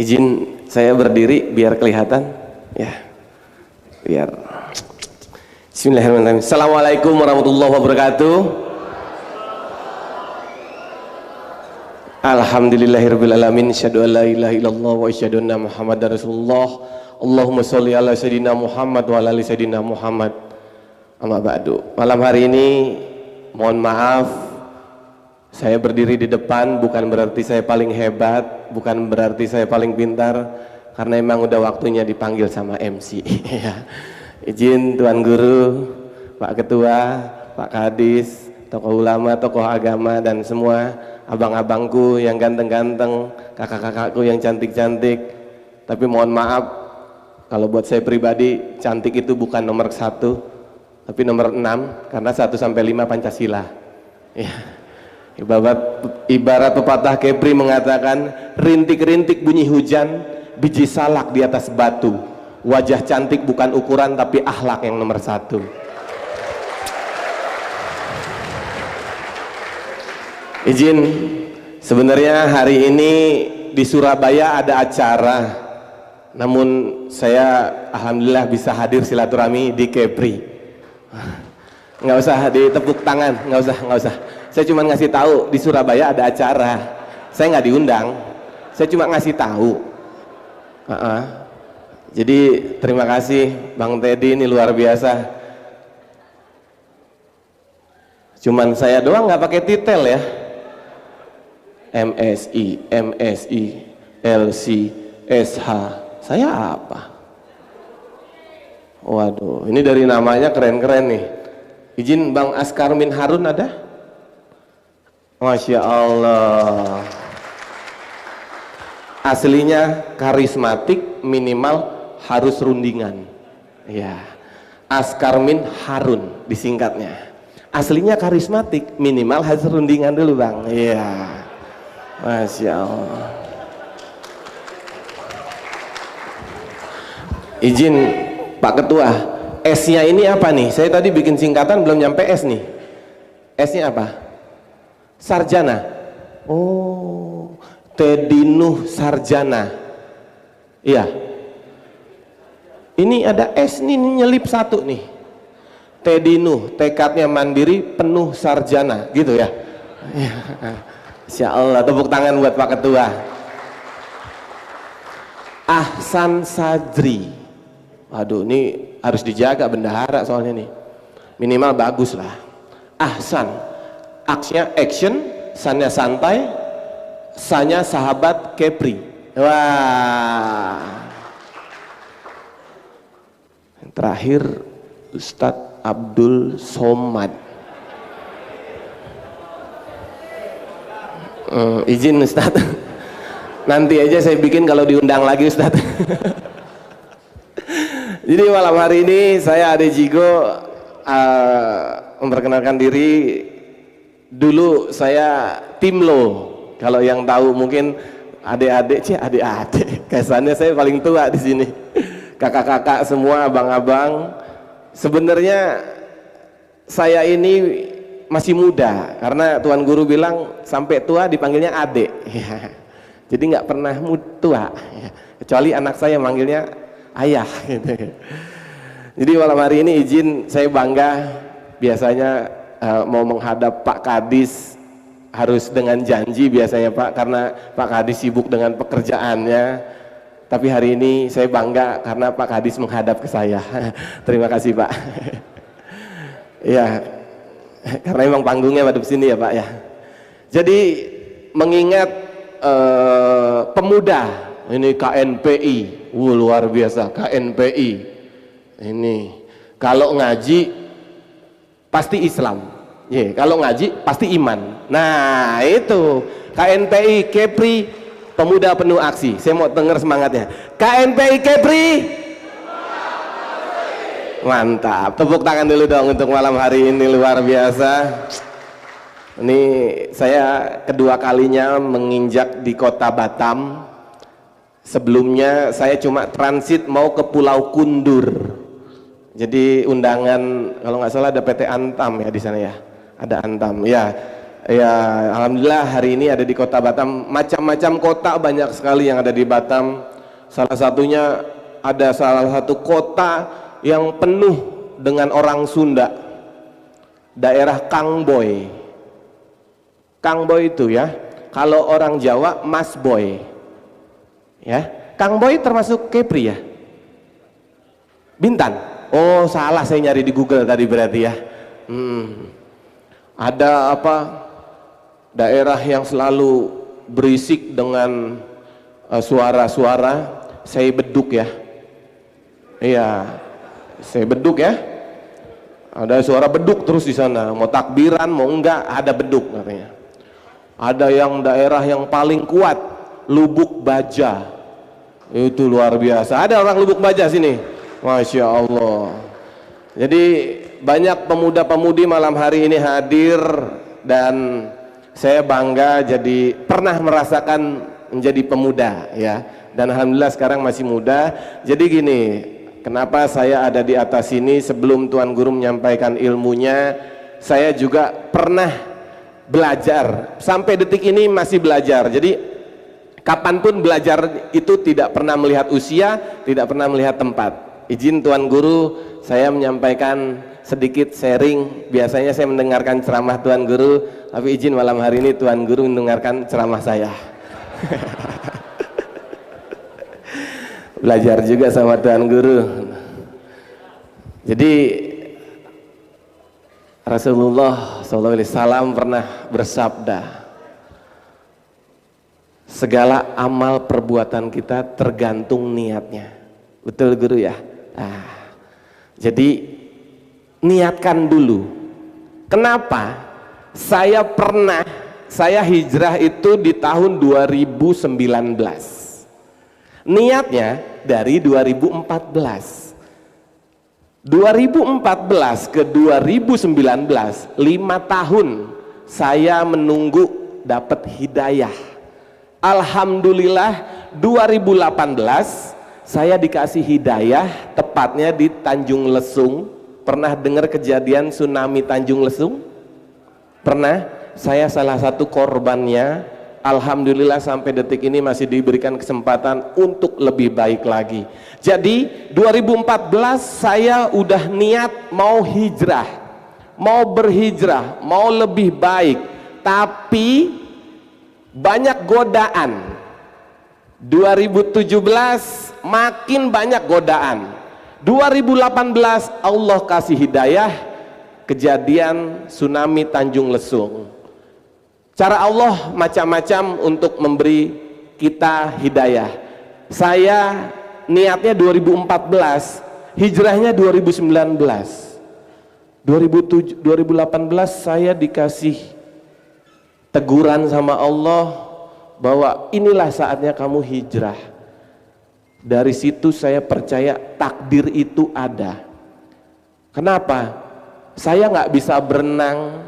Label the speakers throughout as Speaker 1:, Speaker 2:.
Speaker 1: Izin saya berdiri biar kelihatan ya, biar. Bismillahirrahmanirrahim. Assalamualaikum warahmatullahi wabarakatuh. Alhamdulillahirabbil alamin, asyhadu an la ilaha illallah wa asyhadu anna muhammadar rasulullah. Allahumma sholli ala sayyidina Muhammad wa ala ali sayyidina Muhammad. Amma ba'du. Malam hari ini mohon maaf saya berdiri di depan bukan berarti saya paling hebat, bukan berarti saya paling pintar, karena emang udah waktunya dipanggil sama MC. Izin Tuan Guru, Pak Ketua, Pak Kadis, tokoh ulama, tokoh agama, dan semua abang-abangku yang ganteng-ganteng, kakak-kakakku yang cantik-cantik. Tapi mohon maaf, kalau buat saya pribadi, cantik itu bukan nomor 1, tapi nomor 6, karena 1 sampai 5 Pancasila. Ya. Ibarat pepatah Kepri mengatakan, rintik-rintik bunyi hujan, biji salak di atas batu. Wajah cantik bukan ukuran, tapi akhlak yang nomor 1. Izin, sebenarnya hari ini di Surabaya ada acara, namun saya alhamdulillah bisa hadir silaturahmi di Kepri. Nggak usah ditepuk tangan, nggak usah. Saya cuma ngasih tahu di Surabaya ada acara. Saya nggak diundang, saya cuma ngasih tahu. Jadi terima kasih Bang Teddy, ini luar biasa. Cuman saya doang nggak pakai titel ya. MSI, LC, SH. Saya apa? Waduh, ini dari namanya keren-keren nih. Izin Bang Askarmin Harun ada? Masya Allah. Aslinya karismatik, minimal harus rundingan. Ya, Askarmin Harun disingkatnya. Aslinya karismatik, minimal harus rundingan dulu Bang. Iya, Masya Allah. Izin Pak Ketua, S-nya ini apa nih? Saya tadi bikin singkatan belum nyampe S nih. S-nya apa? Sarjana. Oh, Teddy Nuh Sarjana. Iya. Ini ada S nih, nyelip 1 nih. Teddy Nuh, tekadnya mandiri, penuh sarjana, gitu ya. Insya Allah, tepuk tangan buat Pak Ketua. Ahsan Sadri. Waduh, ini harus dijaga bendahara soalnya nih. Minimal bagus lah. Ahsan, aksnya action, sannya santai, sanya sahabat Kepri. Wah. Yang terakhir Ustadz Abdul Somad. Izin Ustadz, nanti aja saya bikin kalau diundang lagi Ustadz. Jadi malam hari ini saya Ade Jigo memperkenalkan diri. Dulu saya Timlo, kalau yang tahu mungkin adik-adik, kesannya saya paling tua di sini. Kakak-kakak semua, abang-abang. Sebenarnya saya ini masih muda, karena Tuan Guru bilang sampai tua dipanggilnya adik. Jadi nggak pernah tua, kecuali anak saya manggilnya ayah. Jadi malam hari ini izin saya bangga. Biasanya mau menghadap Pak Kadis harus dengan janji biasanya Pak, karena Pak Kadis sibuk dengan pekerjaannya. Tapi hari ini saya bangga karena Pak Kadis menghadap ke saya. Terima kasih Pak. Ya, karena memang panggungnya pada sini ya Pak ya. Jadi mengingat pemuda ini KNPI, luar biasa KNPI. Ini kalau ngaji pasti Islam, kalau ngaji pasti iman. Nah itu KNPI Kepri, pemuda penuh aksi. Saya mau dengar semangatnya. KNPI Kepri, mantap. Tepuk tangan dulu dong untuk malam hari ini, luar biasa. Ini saya kedua kalinya menginjak di kota Batam. Sebelumnya saya cuma transit mau ke Pulau Kundur. Jadi undangan, kalau nggak salah ada PT Antam ya di sana ya. Ada Antam ya. Ya, alhamdulillah hari ini ada di kota Batam. Macam-macam kota banyak sekali yang ada di Batam. Salah satunya ada salah satu kota yang penuh dengan orang Sunda. Daerah Kangboy. Kangboy itu ya. Kalau orang Jawa Mas Boy. Ya, Kangboy termasuk Kepri ya? Bintan. Oh, salah saya nyari di Google tadi berarti ya. Ada apa? Daerah yang selalu berisik dengan suara-suara saya beduk ya. Iya, saya beduk ya. Ada suara beduk terus di sana. Mau takbiran mau enggak ada beduk katanya. Ada yang daerah yang paling kuat Lubuk Baja. Itu luar biasa. Ada orang Lubuk Baja sini. Masya Allah. Jadi banyak pemuda-pemudi malam hari ini hadir dan saya bangga jadi pernah merasakan menjadi pemuda ya, dan alhamdulillah sekarang masih muda. Jadi gini, kenapa saya ada di atas sini? Sebelum Tuan Guru menyampaikan ilmunya, saya juga pernah belajar, sampai detik ini masih belajar. Jadi kapanpun belajar itu tidak pernah melihat usia, tidak pernah melihat tempat. Izin Tuan Guru saya menyampaikan sedikit sharing. Biasanya saya mendengarkan ceramah Tuan Guru, tapi izin malam hari ini Tuan Guru mendengarkan ceramah saya. Belajar juga sama Tuan Guru. Jadi Rasulullah SAW pernah bersabda, segala amal perbuatan kita tergantung niatnya. Betul Guru ya? Jadi niatkan dulu. Kenapa? Saya hijrah itu di tahun 2019. Niatnya dari 2014. 2014 ke 2019, 5 tahun saya menunggu dapat hidayah. Alhamdulillah 2018 saya dikasih hidayah, tepatnya di Tanjung Lesung. Pernah dengar kejadian tsunami Tanjung Lesung? Pernah? Saya salah satu korbannya. Alhamdulillah sampai detik ini masih diberikan kesempatan untuk lebih baik lagi. Jadi 2014 saya udah niat mau hijrah, mau berhijrah, mau lebih baik, tapi banyak godaan. 2017 makin banyak godaan. 2018 Allah kasih hidayah, kejadian tsunami Tanjung Lesung. Cara Allah macam-macam untuk memberi kita hidayah. Saya niatnya 2014, hijrahnya 2019. 2018 saya dikasih teguran sama Allah bahwa inilah saatnya kamu hijrah. Dari situ saya percaya takdir itu ada. Kenapa? Saya nggak bisa berenang,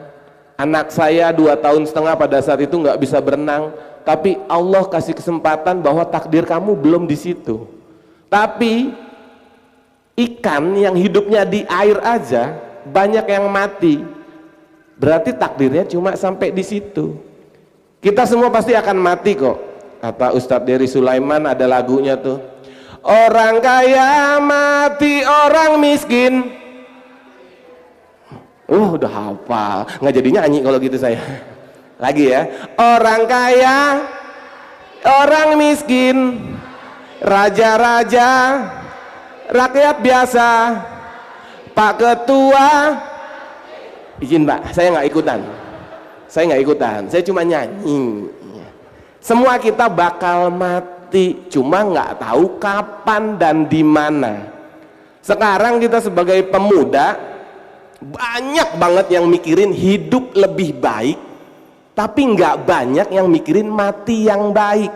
Speaker 1: anak saya 2 tahun setengah pada saat itu nggak bisa berenang, tapi Allah kasih kesempatan bahwa takdir kamu belum di situ. Tapi ikan yang hidupnya di air aja banyak yang mati, berarti takdirnya cuma sampai di situ. Kita semua pasti akan mati kok. Kata Ustadz Dery Sulaiman, ada lagunya tuh, orang kaya mati, orang miskin. Udah hafal, nggak jadi nyanyi kalau gitu saya. Lagi ya, orang kaya, orang miskin, raja-raja, rakyat biasa, Pak Ketua. Izin Pak, saya nggak ikutan. Saya cuma nyanyi. Semua kita bakal mati, cuma nggak tahu kapan dan di mana. Sekarang kita sebagai pemuda banyak banget yang mikirin hidup lebih baik, tapi nggak banyak yang mikirin mati yang baik.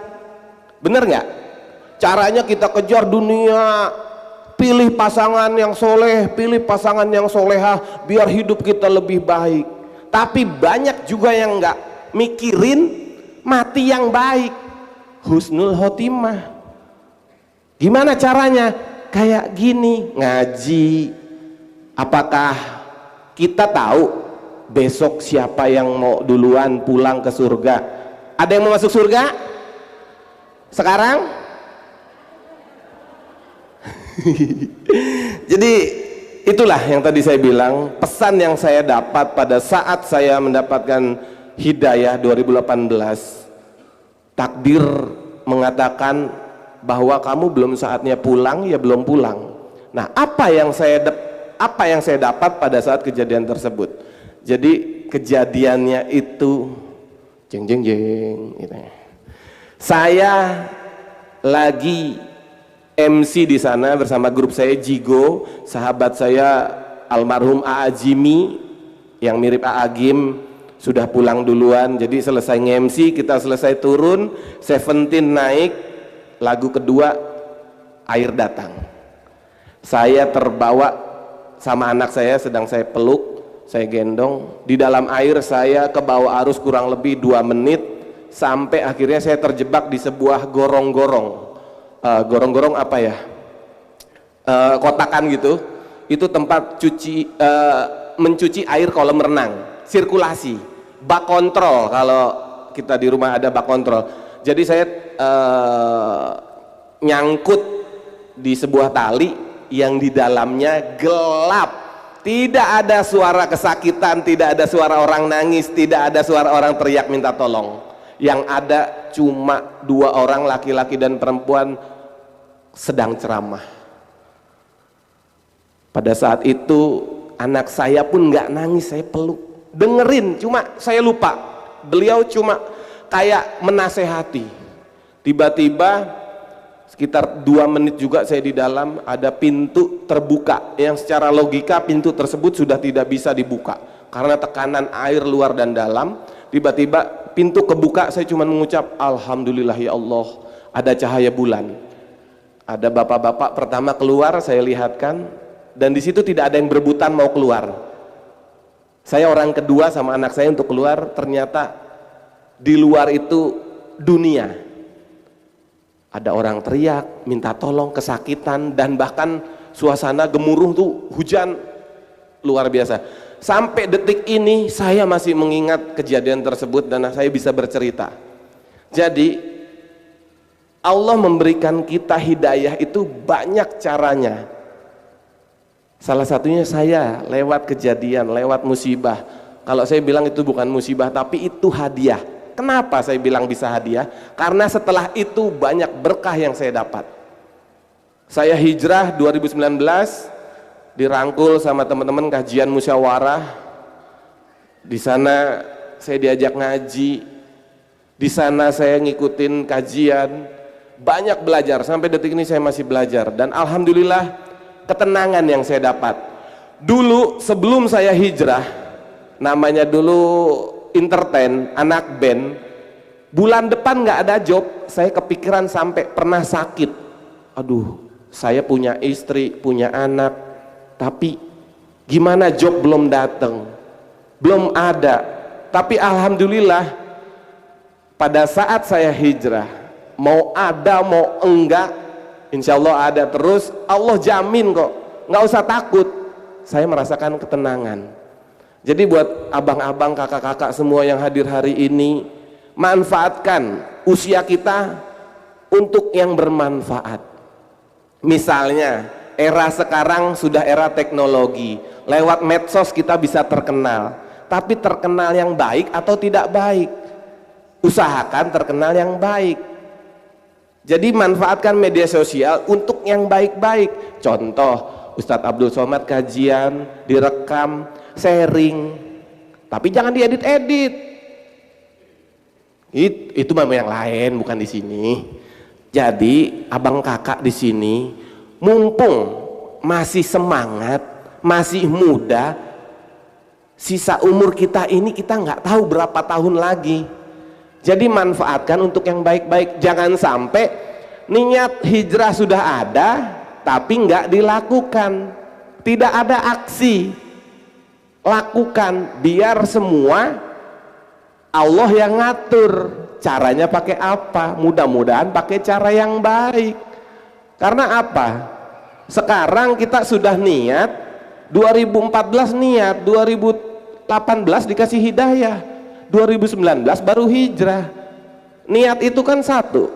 Speaker 1: Bener nggak? Caranya kita kejar dunia, pilih pasangan yang soleh, pilih pasangan yang solehah, biar hidup kita lebih baik. Tapi banyak juga yang nggak mikirin mati yang baik, husnul khotimah. Gimana caranya? Kayak gini, ngaji. Apakah kita tahu besok siapa yang mau duluan pulang ke surga? Ada yang mau masuk surga? Sekarang? Jadi itulah yang tadi saya bilang, pesan yang saya dapat pada saat saya mendapatkan hidayah 2018. Takdir mengatakan bahwa kamu belum saatnya pulang, ya belum pulang. Nah, apa yang saya dapat pada saat kejadian tersebut? Jadi kejadiannya itu jeng jeng jeng gitu. Saya lagi MC di sana bersama grup saya Jigo, sahabat saya almarhum A.A. Jimmy yang mirip A.A. Gim sudah pulang duluan. Jadi selesai nge-MC, kita selesai turun, Seventeen naik, lagu kedua Air Datang. Saya terbawa sama anak saya, sedang saya peluk, saya gendong. Di dalam air saya kebawa arus kurang lebih 2 menit, sampai akhirnya saya terjebak di sebuah gorong-gorong. Gorong-gorong apa ya? Kotakan gitu. Itu tempat mencuci air kolam renang, sirkulasi, bak kontrol. Kalau kita di rumah ada bak kontrol. Jadi saya nyangkut di sebuah tali yang di dalamnya gelap, tidak ada suara kesakitan, tidak ada suara orang nangis, tidak ada suara orang teriak minta tolong. Yang ada cuma 2 orang, laki-laki dan perempuan, sedang ceramah. Pada saat itu anak saya pun nggak nangis, saya peluk, dengerin, cuma saya lupa. Beliau cuma kayak menasehati. Tiba-tiba sekitar 2 menit juga saya di dalam, ada pintu terbuka yang secara logika pintu tersebut sudah tidak bisa dibuka karena tekanan air luar dan dalam. Tiba-tiba pintu kebuka, saya cuma mengucap alhamdulillah ya Allah, ada cahaya bulan. Ada bapak-bapak pertama keluar, saya lihatkan, dan di situ tidak ada yang berebutan mau keluar. Saya orang kedua sama anak saya untuk keluar. Ternyata di luar itu dunia. Ada orang teriak, minta tolong, kesakitan, dan bahkan suasana gemuruh tuh, hujan luar biasa. Sampai detik ini saya masih mengingat kejadian tersebut dan saya bisa bercerita. Jadi Allah memberikan kita hidayah itu banyak caranya. Salah satunya saya lewat kejadian, lewat musibah. Kalau saya bilang itu bukan musibah, tapi itu hadiah. Kenapa saya bilang bisa hadiah? Karena setelah itu banyak berkah yang saya dapat. Saya hijrah 2019, dirangkul sama teman-teman kajian musyawarah. Di sana saya diajak ngaji. Di sana saya ngikutin kajian. Banyak belajar, sampai detik ini saya masih belajar, dan alhamdulillah ketenangan yang saya dapat. Dulu sebelum saya hijrah, namanya dulu entertain, anak band, bulan depan nggak ada job, saya kepikiran sampai pernah sakit. Aduh, saya punya istri, punya anak, tapi gimana job belum datang, belum ada. Tapi alhamdulillah pada saat saya hijrah, mau ada mau enggak, insya Allah ada terus. Allah jamin kok, nggak usah takut. Saya merasakan ketenangan. Jadi buat abang-abang, kakak-kakak semua yang hadir hari ini, manfaatkan usia kita untuk yang bermanfaat. Misalnya era sekarang sudah era teknologi, lewat medsos kita bisa terkenal, tapi terkenal yang baik atau tidak baik? Usahakan terkenal yang baik. Jadi manfaatkan media sosial untuk yang baik-baik. Contoh, Ustadz Abdul Somad kajian, direkam, sharing, tapi jangan diedit-edit. Itu memang yang lain, bukan di sini. Jadi abang kakak di sini, mumpung masih semangat, masih muda, sisa umur kita ini kita nggak tahu berapa tahun lagi. Jadi manfaatkan untuk yang baik-baik. Jangan sampai niat hijrah sudah ada tapi nggak dilakukan, tidak ada aksi. Lakukan, biar semua Allah yang ngatur. Caranya pakai apa? Mudah-mudahan pakai cara yang baik. Karena apa? Sekarang kita sudah niat 2014, niat 2015 18 dikasih hidayah, 2019 baru hijrah. Niat itu kan satu,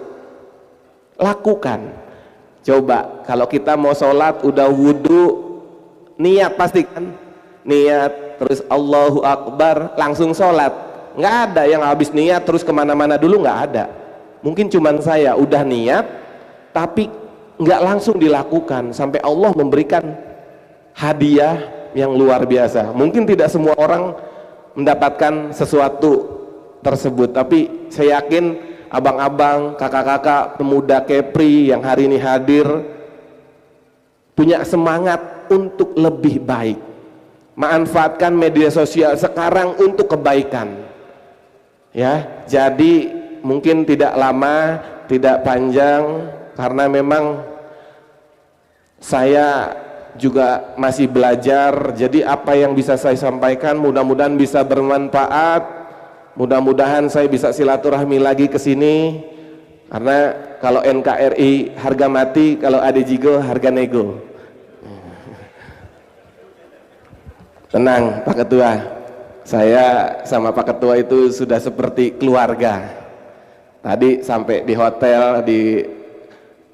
Speaker 1: lakukan. Coba kalau kita mau sholat udah wudhu, niat pasti kan, niat terus Allahu Akbar langsung sholat. Nggak ada yang habis niat terus kemana-mana dulu, nggak ada. Mungkin cuman saya udah niat tapi nggak langsung dilakukan sampai Allah memberikan hadiah yang luar biasa. Mungkin tidak semua orang mendapatkan sesuatu tersebut, tapi saya yakin abang-abang, kakak-kakak, pemuda Kepri yang hari ini hadir punya semangat untuk lebih baik. Manfaatkan media sosial sekarang untuk kebaikan. Ya, jadi mungkin tidak lama, tidak panjang, karena memang saya juga masih belajar. Jadi apa yang bisa saya sampaikan mudah-mudahan bisa bermanfaat. Mudah-mudahan saya bisa silaturahmi lagi ke sini. Karena kalau NKRI harga mati, kalau ADJIGO harga nego. Tenang Pak Ketua, saya sama Pak Ketua itu sudah seperti keluarga. Tadi sampai di hotel, di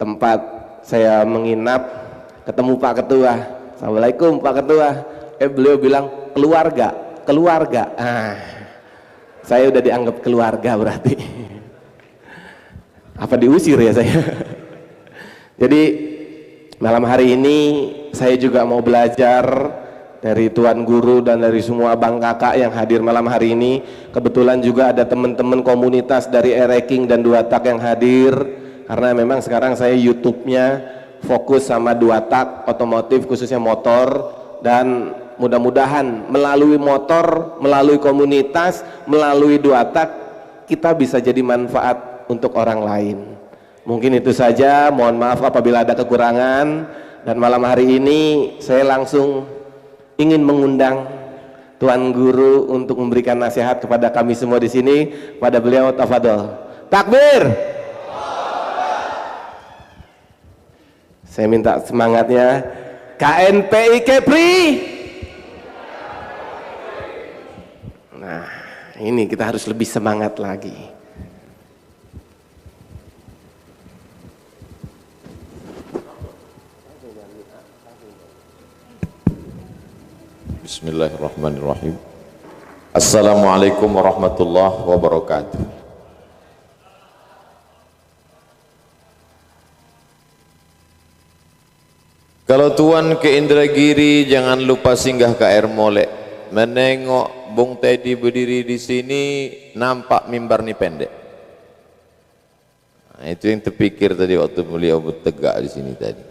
Speaker 1: tempat saya menginap, ketemu Pak Ketua. Assalamualaikum Pak Ketua. Beliau bilang keluarga. Saya udah dianggap keluarga berarti. Apa diusir ya saya? Jadi malam hari ini saya juga mau belajar dari Tuan Guru dan dari semua abang kakak yang hadir malam hari ini. Kebetulan juga ada teman-teman komunitas dari Ereking dan Dua Tak yang hadir, karena memang sekarang saya YouTube-nya fokus sama Dua Tak otomotif, khususnya motor. Dan mudah-mudahan melalui motor, melalui komunitas, melalui Dua Tak, kita bisa jadi manfaat untuk orang lain. Mungkin itu saja, mohon maaf apabila ada kekurangan. Dan malam hari ini saya langsung ingin mengundang Tuan Guru untuk memberikan nasihat kepada kami semua di sini. Pada beliau, tafadhol. Takbir. Saya minta semangatnya. KNPI Kepri. Nah, ini kita harus lebih semangat lagi.
Speaker 2: Bismillahirrahmanirrahim. Assalamualaikum warahmatullahi wabarakatuh. Kalau tuan ke Indragiri jangan lupa singgah ke Air Molek. Menengok Bung Teddy berdiri di sini, nampak mimbar ni pendek. Nah, itu yang terpikir tadi waktu beliau bertegak di sini tadi.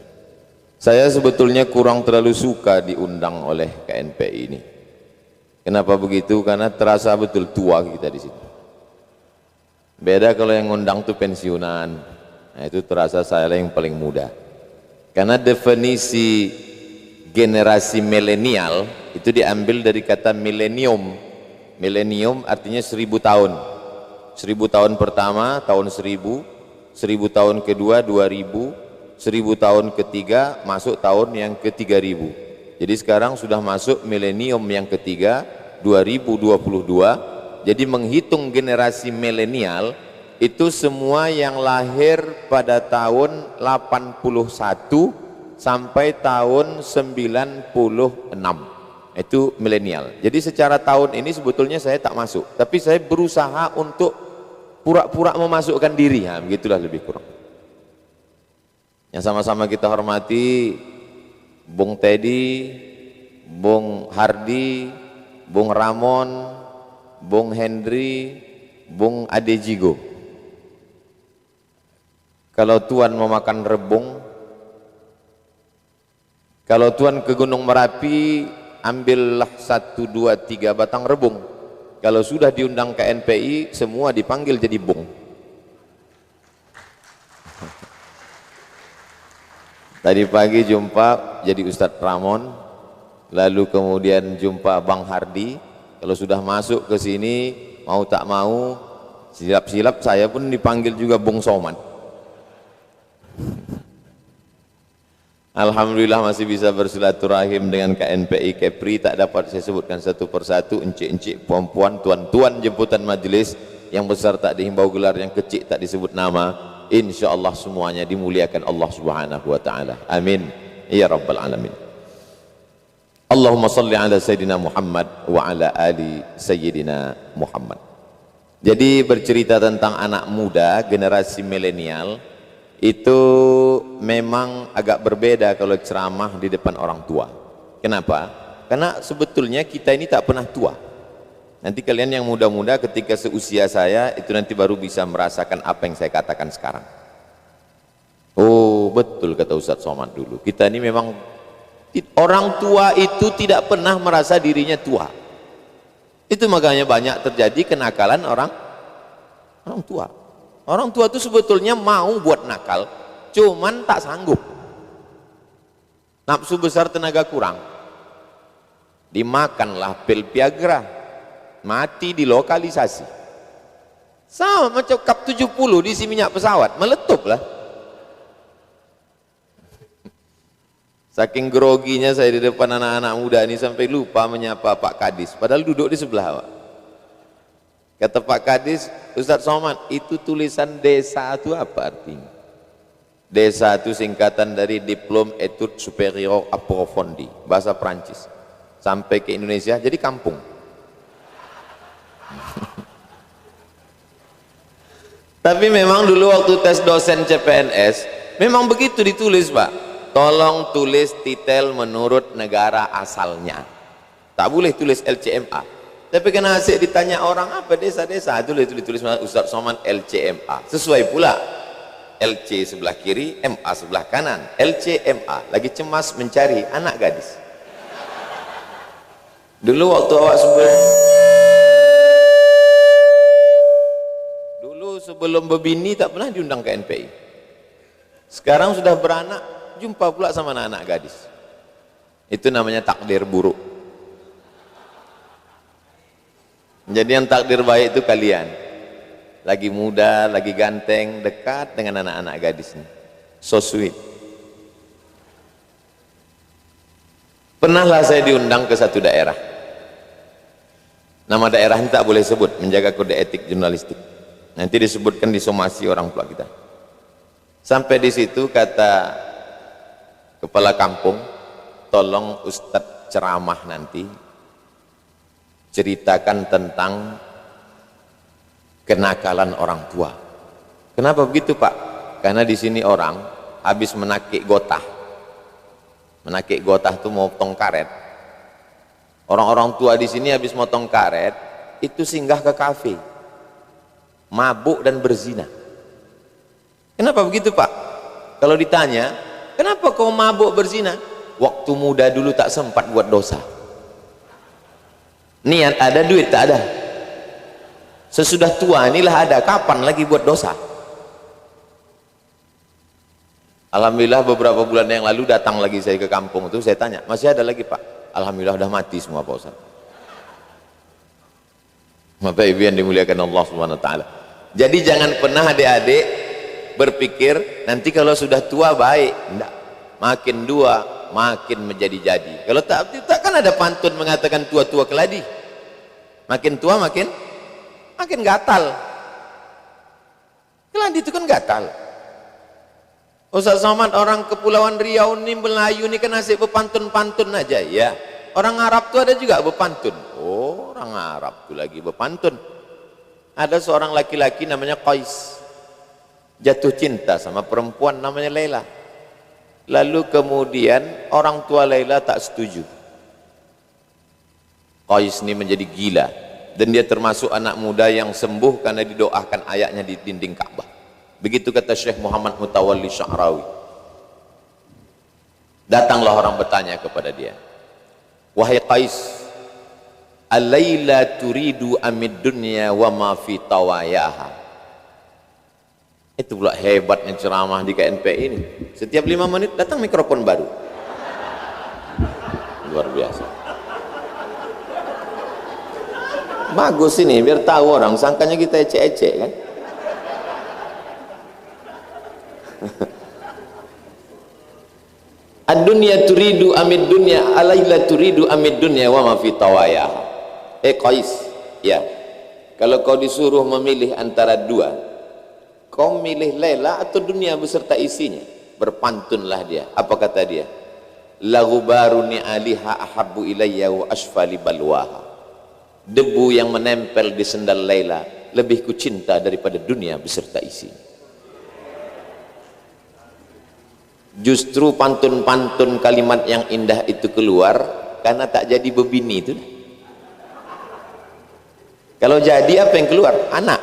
Speaker 2: Saya sebetulnya kurang terlalu suka diundang oleh KNPI ini. Kenapa begitu? Karena terasa betul tua kita di sini. Beda kalau yang ngundang tuh pensiunan. Nah, itu terasa saya yang paling muda. Karena definisi generasi milenial itu diambil dari kata milenium. Milenium artinya 1000 tahun. 1000 tahun pertama tahun 1000, 1000 tahun kedua 2000, 1000 tahun ketiga masuk tahun yang ke-3000. Jadi sekarang sudah masuk milenium yang ketiga 2022. Jadi menghitung generasi milenial itu semua yang lahir pada tahun 81 sampai tahun 96. Itu milenial. Jadi secara tahun ini sebetulnya saya tak masuk, tapi saya berusaha untuk pura-pura memasukkan diri. Ya, begitulah lebih kurang. Yang sama-sama kita hormati Bung Teddy, Bung Hardi, Bung Ramon, Bung Henry, Bung ADJIGO. Kalau tuan mau makan rebung, kalau tuan ke Gunung Merapi, ambillah 1, 2, 3 batang rebung. Kalau sudah diundang ke NPI, semua dipanggil jadi bung. Tadi pagi jumpa jadi Ustadz Ramon, lalu kemudian jumpa Bang Hardi. Kalau sudah masuk ke sini, mau tak mau, silap-silap saya pun dipanggil juga Bung Soman. Alhamdulillah masih bisa bersilaturahim dengan KNPI Kepri. Tak dapat saya sebutkan satu persatu, encik-encik, puan-puan, tuan-tuan jemputan majelis, yang besar tak dihimbau gelar, yang kecil tak disebut nama. InsyaAllah semuanya dimuliakan Allah subhanahu wa ta'ala. Amin ya rabbal alamin. Allahumma salli ala Sayyidina Muhammad wa ala ali Sayyidina Muhammad. Jadi bercerita tentang anak muda generasi milenial itu memang agak berbeda kalau ceramah di depan orang tua. Kenapa? Karena sebetulnya kita ini tak pernah tua. Nanti kalian yang muda-muda ketika seusia saya itu nanti baru bisa merasakan apa yang saya katakan sekarang. Oh betul kata Ustadz Somad dulu, kita ini memang orang tua itu tidak pernah merasa dirinya tua. Itu makanya banyak terjadi kenakalan orang tua. Orang tua itu sebetulnya mau buat nakal, cuman tak sanggup. Nafsu besar, tenaga kurang. Dimakanlah pil Viagra, mati di lokalisasi. Sama macam kap 70 diisi minyak pesawat, meletup lah. Saking groginya saya di depan anak-anak muda ini sampai lupa menyapa Pak Kadis, padahal duduk di sebelah Pak. Kata Pak Kadis, Ustadz Somad, itu tulisan desa itu apa artinya? Desa itu singkatan dari Diplôme Études Supérieures Approfondies, bahasa Prancis. Sampai ke Indonesia jadi kampung. Tapi memang dulu waktu tes dosen CPNS, memang begitu ditulis Pak. Tolong tulis titel menurut negara asalnya. Tak boleh tulis LCMA. Tapi kena asyik ditanya orang apa desa-desa, itu ditulis Ustadz Somad LCMA. Sesuai pula, LC sebelah kiri, MA sebelah kanan. LCMA, lagi cemas mencari anak gadis. Dulu waktu awak sebelum berbini tak pernah diundang ke NPI. Sekarang sudah beranak, jumpa pula sama anak-anak gadis. Itu namanya takdir buruk. Jadi yang takdir baik itu kalian, lagi muda, lagi ganteng, dekat dengan anak-anak gadis ini, so sweet. Pernahlah saya diundang ke satu daerah. Nama daerah ini tak boleh sebut, menjaga kode etik jurnalistik. Nanti disebutkan disomasi orang tua kita. Sampai di situ kata kepala kampung, tolong Ustadz ceramah nanti ceritakan tentang kenakalan orang tua. Kenapa begitu Pak? Karena di sini orang habis menakik gotah. Menakik gotah itu motong karet. Orang-orang tua di sini habis motong karet itu singgah ke kafe, mabuk dan berzina. Kenapa begitu Pak? Kalau ditanya, kenapa kau mabuk berzina? Waktu muda dulu tak sempat buat dosa. Niat ada, duit tak ada. Sesudah tua inilah ada, kapan lagi buat dosa? Alhamdulillah beberapa bulan yang lalu datang lagi saya ke kampung itu, saya tanya, masih ada lagi Pak? Alhamdulillah udah mati semua Pak Ustaz. Bapak Ibu yang dimuliakan Allah Subhanahu wa taala. Jadi jangan pernah adik-adik berpikir nanti kalau sudah tua baik. Enggak. Makin tua makin menjadi-jadi. Kalau tak kan ada pantun mengatakan tua-tua keladi. Makin tua makin gatal. Keladi itu kan gatal. Ustaz Somad, orang Kepulauan Riau ini Melayu ini kan asik bepantun-pantun aja ya. Orang Arab tuh ada juga bepantun. Oh, orang Arab tuh lagi bepantun. Ada seorang laki-laki namanya Qais, jatuh cinta sama perempuan namanya Laila. Lalu kemudian orang tua Laila tak setuju. Qais ini menjadi gila dan dia termasuk anak muda yang sembuh karena didoakan ayahnya di dinding Ka'bah. Begitu kata Syekh Muhammad Mutawalli Sya'rawi. Datanglah orang bertanya kepada dia, wahai Qais, alaila turidu amid dunya wa ma fi tawayaha. Itu pula hebatnya ceramah di KNPI ini. Setiap 5 menit datang mikrofon baru. Luar biasa. Bagus ini, biar tahu orang, sangkanya kita ecek-ecek kan. Ad-dunya turidu amid dunya alayla turidu amid dunya wa ma fi tawayaha. Qais, ya, kalau kau disuruh memilih antara dua, kau milih Laila atau dunia beserta isinya? Berpantunlah dia. Apa kata dia? La ghubaru ni'aliha ahabbu ilayya wa asfali balwaha. Debu yang menempel di sendal Laila lebih kucinta daripada dunia beserta isinya. Justru pantun-pantun kalimat yang indah itu keluar karena tak jadi bebini itu. Kalau jadi apa yang keluar? Anak.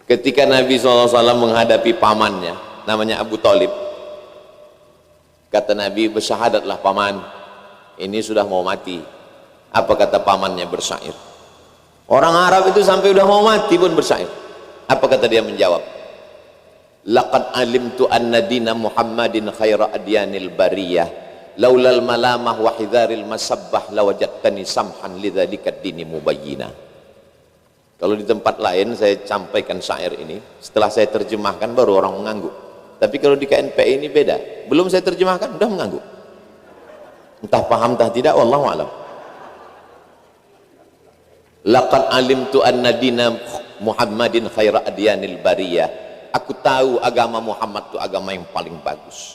Speaker 2: Ketika Nabi SAW menghadapi pamannya namanya Abu Talib, kata Nabi, bersyahadatlah paman, ini sudah mau mati. Apa kata pamannya? Bersyair. Orang Arab itu sampai udah mau mati pun bersyair. Apa kata dia menjawab? Laqad alimtu anna dina Muhammadin khaira adyanil bariyah laulal malamah wa hidharil masabbah lawajadtani samhan lidzalika dini mubayyina. Kalau di tempat lain saya sampaikan syair ini, setelah saya terjemahkan baru orang mengangguk. Tapi kalau di KNPI ini beda, belum saya terjemahkan udah mengangguk. Entah paham entah tidak, wallahu alam. Laqad alimtu anna dina Muhammadin khaira adyanil bariyah. Aku tahu agama Muhammad itu agama yang paling bagus.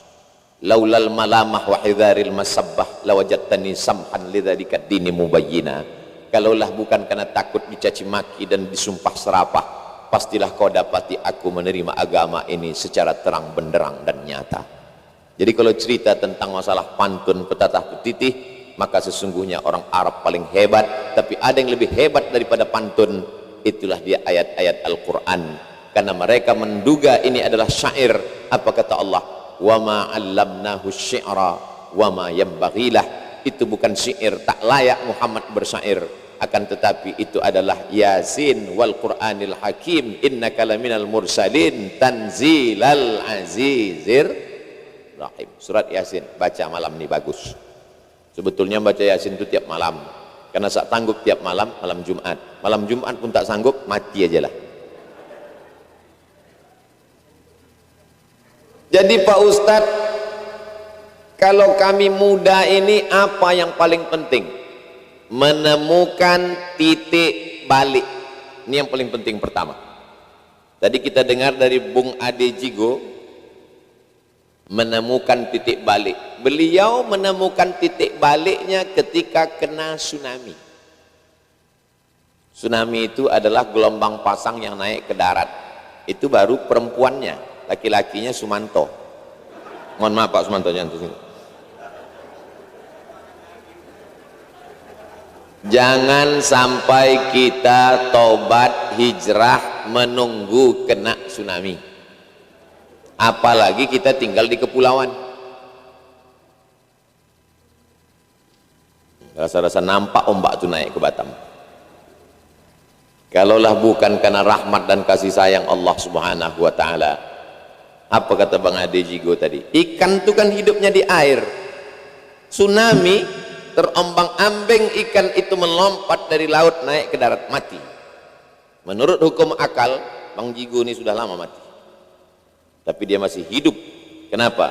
Speaker 2: Laulal malamah wa hidharil masabbah lawajadtani samhan lidzalika dini mubayyina. Kalaulah bukan karena takut dicaci maki dan disumpah serapah, pastilah kau dapati aku menerima agama ini secara terang benderang dan nyata. Jadi kalau cerita tentang masalah pantun petatah petitih, maka sesungguhnya orang Arab paling hebat. Tapi ada yang lebih hebat daripada pantun, itulah dia ayat-ayat Al-Quran. Karena mereka menduga ini adalah syair. Apa kata Allah? Wa ma 'allamnahu syi'ra wa ma yanbaghilah. Itu bukan syair, tak layak Muhammad bersyair. Akan tetapi itu adalah Yasin wal Qur'anil Hakim, innaka laminal mursalin tanzilal azizir rahim. Surat Yasin, baca malam ini bagus. Sebetulnya baca Yasin itu tiap malam, karena tak sanggup tiap malam, malam Jumat. Malam Jumat pun tak sanggup, mati aja lah. Jadi Pak Ustadz, kalau kami muda ini apa yang paling penting? Menemukan titik balik. Ini yang paling penting pertama. Tadi kita dengar dari Bung Ade Jigo, menemukan titik balik. Beliau menemukan titik baliknya ketika kena tsunami. Tsunami itu adalah gelombang pasang yang naik ke darat. Itu baru perempuannya. Laki-lakinya Sumanto. Mohon maaf Pak Sumanto, jangan di sini. Jangan sampai kita tobat hijrah menunggu kena tsunami. Apalagi kita tinggal di kepulauan. Rasa-rasa nampak ombak itu naik ke Batam. Kalaulah bukan karena rahmat dan kasih sayang Allah Subhanahu wa ta'ala. Apa kata Bang Ade Jigo tadi? Ikan itu kan hidupnya di air. Tsunami, terombang-ambing ikan itu melompat dari laut naik ke darat, mati. Menurut hukum akal, Bang Jigo ini sudah lama mati. Tapi dia masih hidup. Kenapa?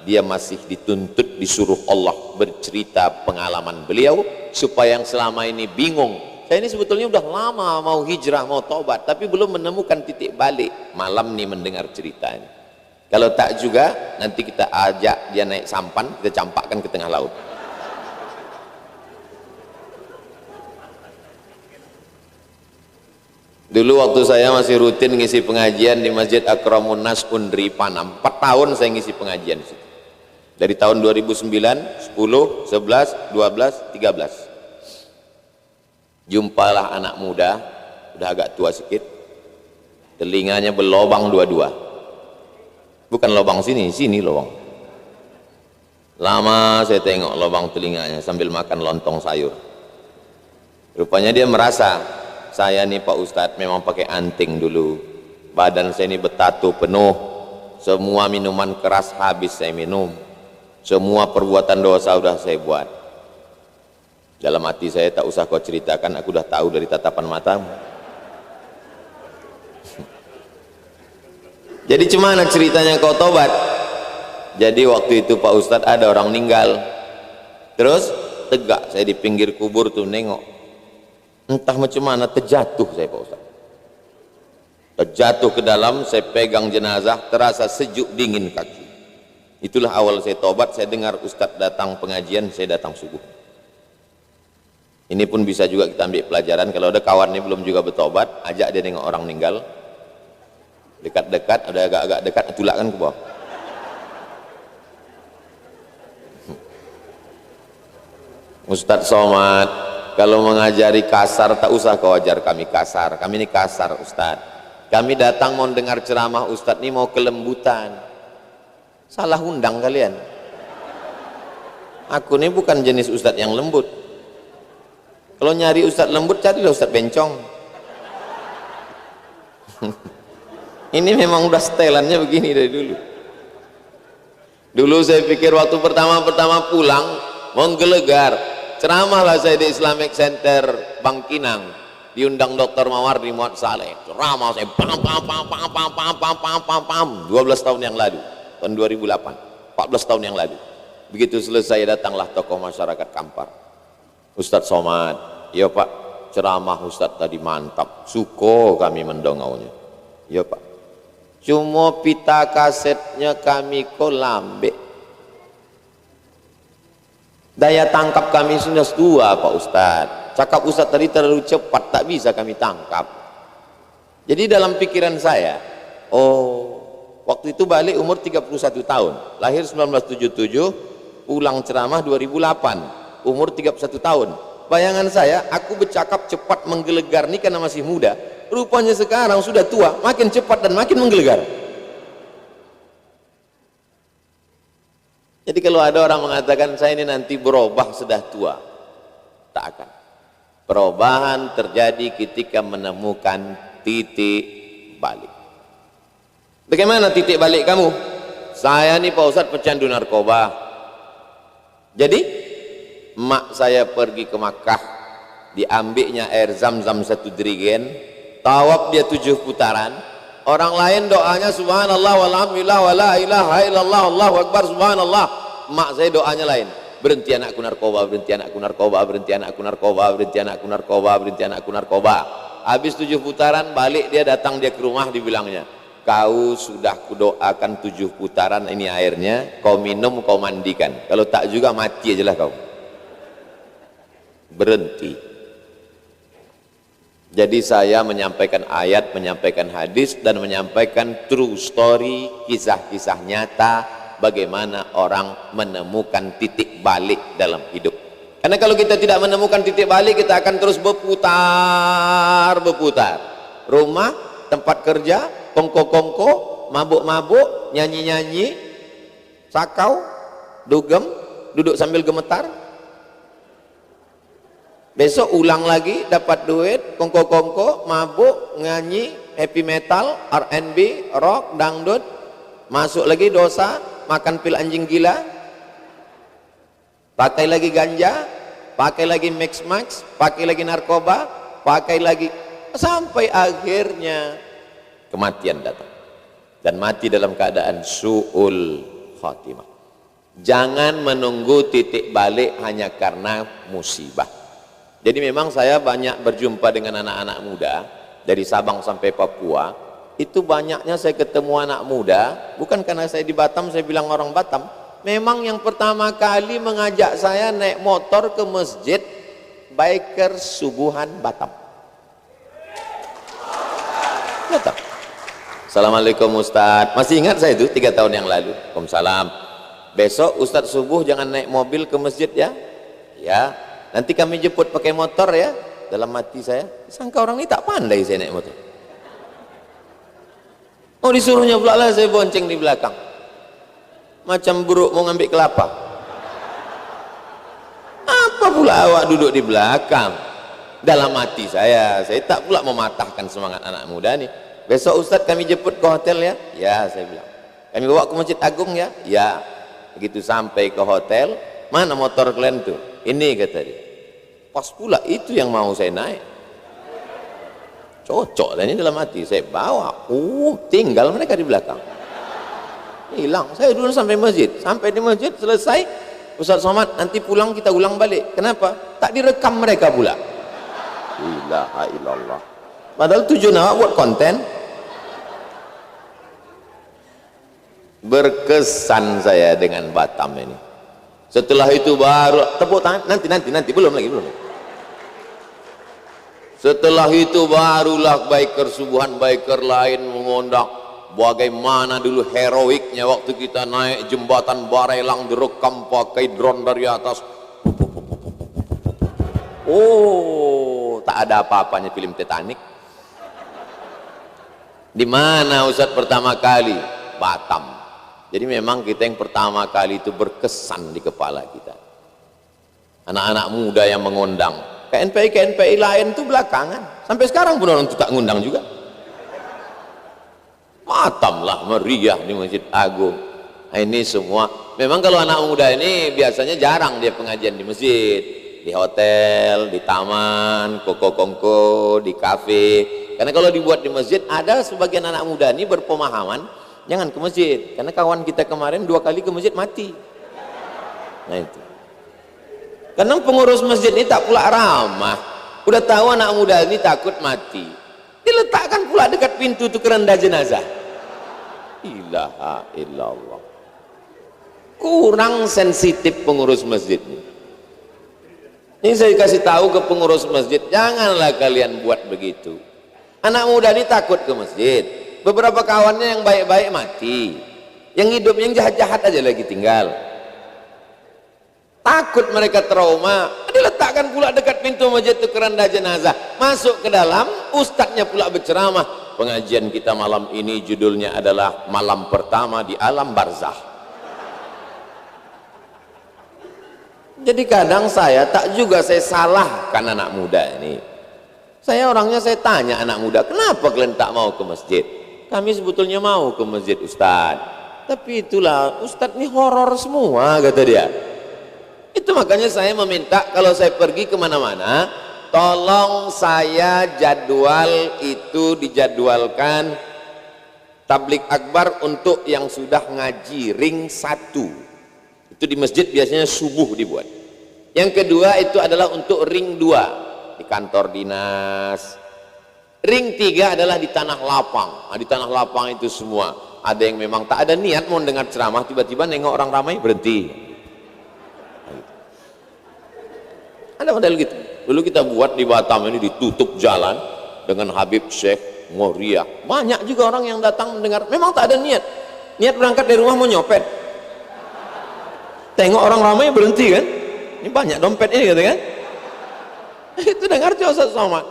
Speaker 2: Dia masih dituntut, disuruh Allah bercerita pengalaman beliau, supaya yang selama ini bingung. Saya ini sebetulnya udah lama mau hijrah, mau tobat, tapi belum menemukan titik balik. Malam nih mendengar cerita ini. Kalau tak juga, nanti kita ajak dia naik sampan, kita campakkan ke tengah laut. Dulu waktu saya masih rutin ngisi pengajian di Masjid Akramun Nas Undri Panam, 4 tahun saya ngisi pengajian di situ. Dari tahun 2009, 10, 11, 12, 13. Jumpalah anak muda, udah agak tua sedikit, telinganya berlobang dua-dua. Bukan lobang sini, sini lobang. Lama saya tengok lobang telinganya sambil makan lontong sayur. Rupanya dia merasa, saya nih Pak Ustadz memang pakai anting dulu. Badan saya ini bertatu penuh. Semua minuman keras habis saya minum. Semua perbuatan dosa sudah saya buat. Dalam hati saya, tak usah kau ceritakan, aku udah tahu dari tatapan matamu. Jadi cemana ceritanya kau tobat? Jadi waktu itu Pak Ustadz ada orang meninggal, terus tegak saya di pinggir kubur tuh nengok, entah macam mana terjatuh saya Pak Ustadz, terjatuh ke dalam, saya pegang jenazah, terasa sejuk dingin kaki. Itulah awal saya tobat. Saya dengar Ustadz datang pengajian, saya datang subuh. Ini pun bisa juga kita ambil pelajaran, kalau ada kawan ini belum juga bertobat, ajak dia nengok orang meninggal, dekat-dekat, ada agak-agak dekat, tulakkan ke bawah. Ustadz Somad, kalau mengajari kasar tak usah kau ajar kami kasar, kami ini kasar Ustadz. Kami datang mau dengar ceramah Ustadz ini mau kelembutan. Salah undang kalian. Aku ini bukan jenis Ustadz yang lembut. Kalau nyari Ustadz lembut, carilah Ustadz bencong. Ini memang udah setelannya begini dari dulu. Dulu saya pikir waktu pertama pulang menggelegar. Ceramahlah saya di Islamic Center Bangkinang, diundang Dr. Mawardi Muhammad Saleh. Ceramah saya 12 tahun yang lalu, tahun 2008, 14 tahun yang lalu. Begitu selesai datanglah tokoh masyarakat Kampar, Ustadz Somad. Ya Pak, ceramah Ustadz tadi mantap, suko kami mendongaunya. Ya Pak, cuma pita kasetnya kami kolambek. Daya tangkap kami sudah dua Pak Ustadz. Cakap Ustadz tadi terlalu cepat, tak bisa kami tangkap. Jadi dalam pikiran saya, oh waktu itu balik umur 31 tahun, lahir 1977, pulang ceramah 2008, umur 31 tahun. Bayangan saya, aku bercakap cepat menggelegar ini karena masih muda. Rupanya sekarang sudah tua, makin cepat dan makin menggelegar. Jadi kalau ada orang mengatakan saya ini nanti berubah sudah tua, tak akan. Perubahan terjadi ketika menemukan titik balik. Bagaimana titik balik kamu? Saya nih Pak Ustadz pecandu narkoba. Jadi mak saya pergi ke Makkah, diambilnya air zam-zam 1 jerigen, tawaf dia 7 putaran. Orang lain doanya subhanallah walhamdulillah wala ilaha illallah Allahu akbar subhanallah. Mak saya doanya lain, berhenti anakku narkoba, berhenti anakku narkoba, berhenti anakku narkoba, berhenti anakku narkoba, berhenti anakku narkoba. Habis 7 putaran balik dia datang dia ke rumah, dibilangnya, kau sudah kudoakan 7 putaran ini airnya, kau minum kau mandikan, kalau tak juga mati aja lah kau. Berhenti. Jadi saya menyampaikan ayat, menyampaikan hadis, dan menyampaikan true story, kisah-kisah nyata bagaimana orang menemukan titik balik dalam hidup. Karena kalau kita tidak menemukan titik balik, kita akan terus berputar. Rumah, tempat kerja, kongko-kongko, mabuk-mabuk, nyanyi-nyanyi, sakau, dugem, duduk sambil gemetar. Besok ulang lagi, dapat duit, kongko-kongko, mabuk, nyanyi, happy metal, R&B, rock, dangdut, masuk lagi dosa, makan pil anjing gila, pakai lagi ganja, pakai lagi mix-max, pakai lagi narkoba, pakai lagi, sampai akhirnya kematian datang. Dan mati dalam keadaan su'ul khatimah. Jangan menunggu titik balik hanya karena musibah. Jadi memang saya banyak berjumpa dengan anak-anak muda dari Sabang sampai Papua. Itu banyaknya saya ketemu anak muda, bukan karena saya di Batam saya bilang orang Batam, memang yang pertama kali mengajak saya naik motor ke masjid biker subuhan Batam. Batam. Assalamualaikum Ustadz, masih ingat saya itu 3 tahun yang lalu. Waalaikumsalam. Besok Ustadz subuh jangan naik mobil ke masjid ya. Ya. Nanti kami jemput pakai motor ya. Dalam hati saya, sangka orang ini tak pandai saya naik motor. Oh disuruhnya pula lah saya bonceng di belakang. Macam buruk mau ngambil kelapa. Apa pula awak duduk di belakang? Dalam hati saya tak pula mematahkan semangat anak muda nih. Besok Ustadz kami jemput ke hotel ya. Ya saya bilang. Kami bawa ke Masjid Agung ya. Ya. Begitu sampai ke hotel, mana motor kalian tuh? Ini kata dia. Pas pula itu yang mau saya naik. Cocok lah ini dalam hati. Saya bawa. Tinggal mereka di belakang. Hilang. Saya dulu sampai masjid, sampai di masjid selesai, Ustaz Somad nanti pulang kita ulang balik. Kenapa? Tak direkam mereka pula. Ilaha illallah. Padahal tujuan awak buat konten. Berkesan saya dengan Batam ini. Setelah itu baru tepuk tangan, nanti belum lagi. Setelah itu barulah biker subuhan, biker lain mengundang bagaimana dulu heroiknya waktu kita naik jembatan Barelang, direkam pakai drone dari atas. Oh, tak ada apa-apanya film Titanic. Di mana Ustaz pertama kali? Batam. Jadi memang kita yang pertama kali itu berkesan di kepala kita. Anak-anak muda yang mengundang. KNPI lain itu belakangan. Sampai sekarang pun orang itu tak ngundang juga. Batam lah meriah di Masjid Agung. Nah, ini semua. Memang kalau anak muda ini biasanya jarang dia pengajian di masjid. Di hotel, di taman, kongko, di kafe. Karena kalau dibuat di masjid, ada sebagian anak muda ini berpemahaman jangan ke masjid, karena kawan kita kemarin 2 kali ke masjid mati. Nah itu. Karena pengurus masjid ini tak pula ramah. Udah tahu anak muda ini takut mati, diletakkan pula dekat pintu itu keranda jenazah. Ilaha illallah. Kurang sensitif pengurus masjid ini. Ini saya kasih tahu ke pengurus masjid, janganlah kalian buat begitu. Anak muda ini takut ke masjid. Beberapa kawannya yang baik-baik mati, yang hidup yang jahat-jahat aja lagi tinggal. Takut mereka trauma, diletakkan pula dekat pintu masjid itu keranda jenazah. Masuk ke dalam, ustadznya pula berceramah. Pengajian kita malam ini judulnya adalah malam pertama di alam barzah. Jadi kadang saya tak juga saya salahkan anak muda ini. Saya orangnya saya tanya anak muda, kenapa kalian tak mau ke masjid? Kami sebetulnya mau ke masjid Ustadz, tapi itulah Ustadz ini horor semua kata dia. Itu makanya saya meminta kalau saya pergi kemana-mana, tolong saya jadwal itu dijadwalkan tablik akbar untuk yang sudah ngaji ring 1. Itu di masjid biasanya subuh dibuat. Yang kedua itu adalah untuk ring 2 di kantor dinas. Ring 3 adalah di tanah lapang. Nah, di tanah lapang itu semua ada yang memang tak ada niat mau dengar ceramah, tiba-tiba nengok orang ramai berhenti. Ada model gitu. Dulu kita buat di Batam ini ditutup jalan dengan Habib Syekh Moriah. Banyak juga orang yang datang mendengar. Memang tak ada niat. Niat berangkat dari rumah mau nyopet. Tengok orang ramai berhenti kan? Ini banyak dompet ini gitu kan? Itu dengar Ustaz Somad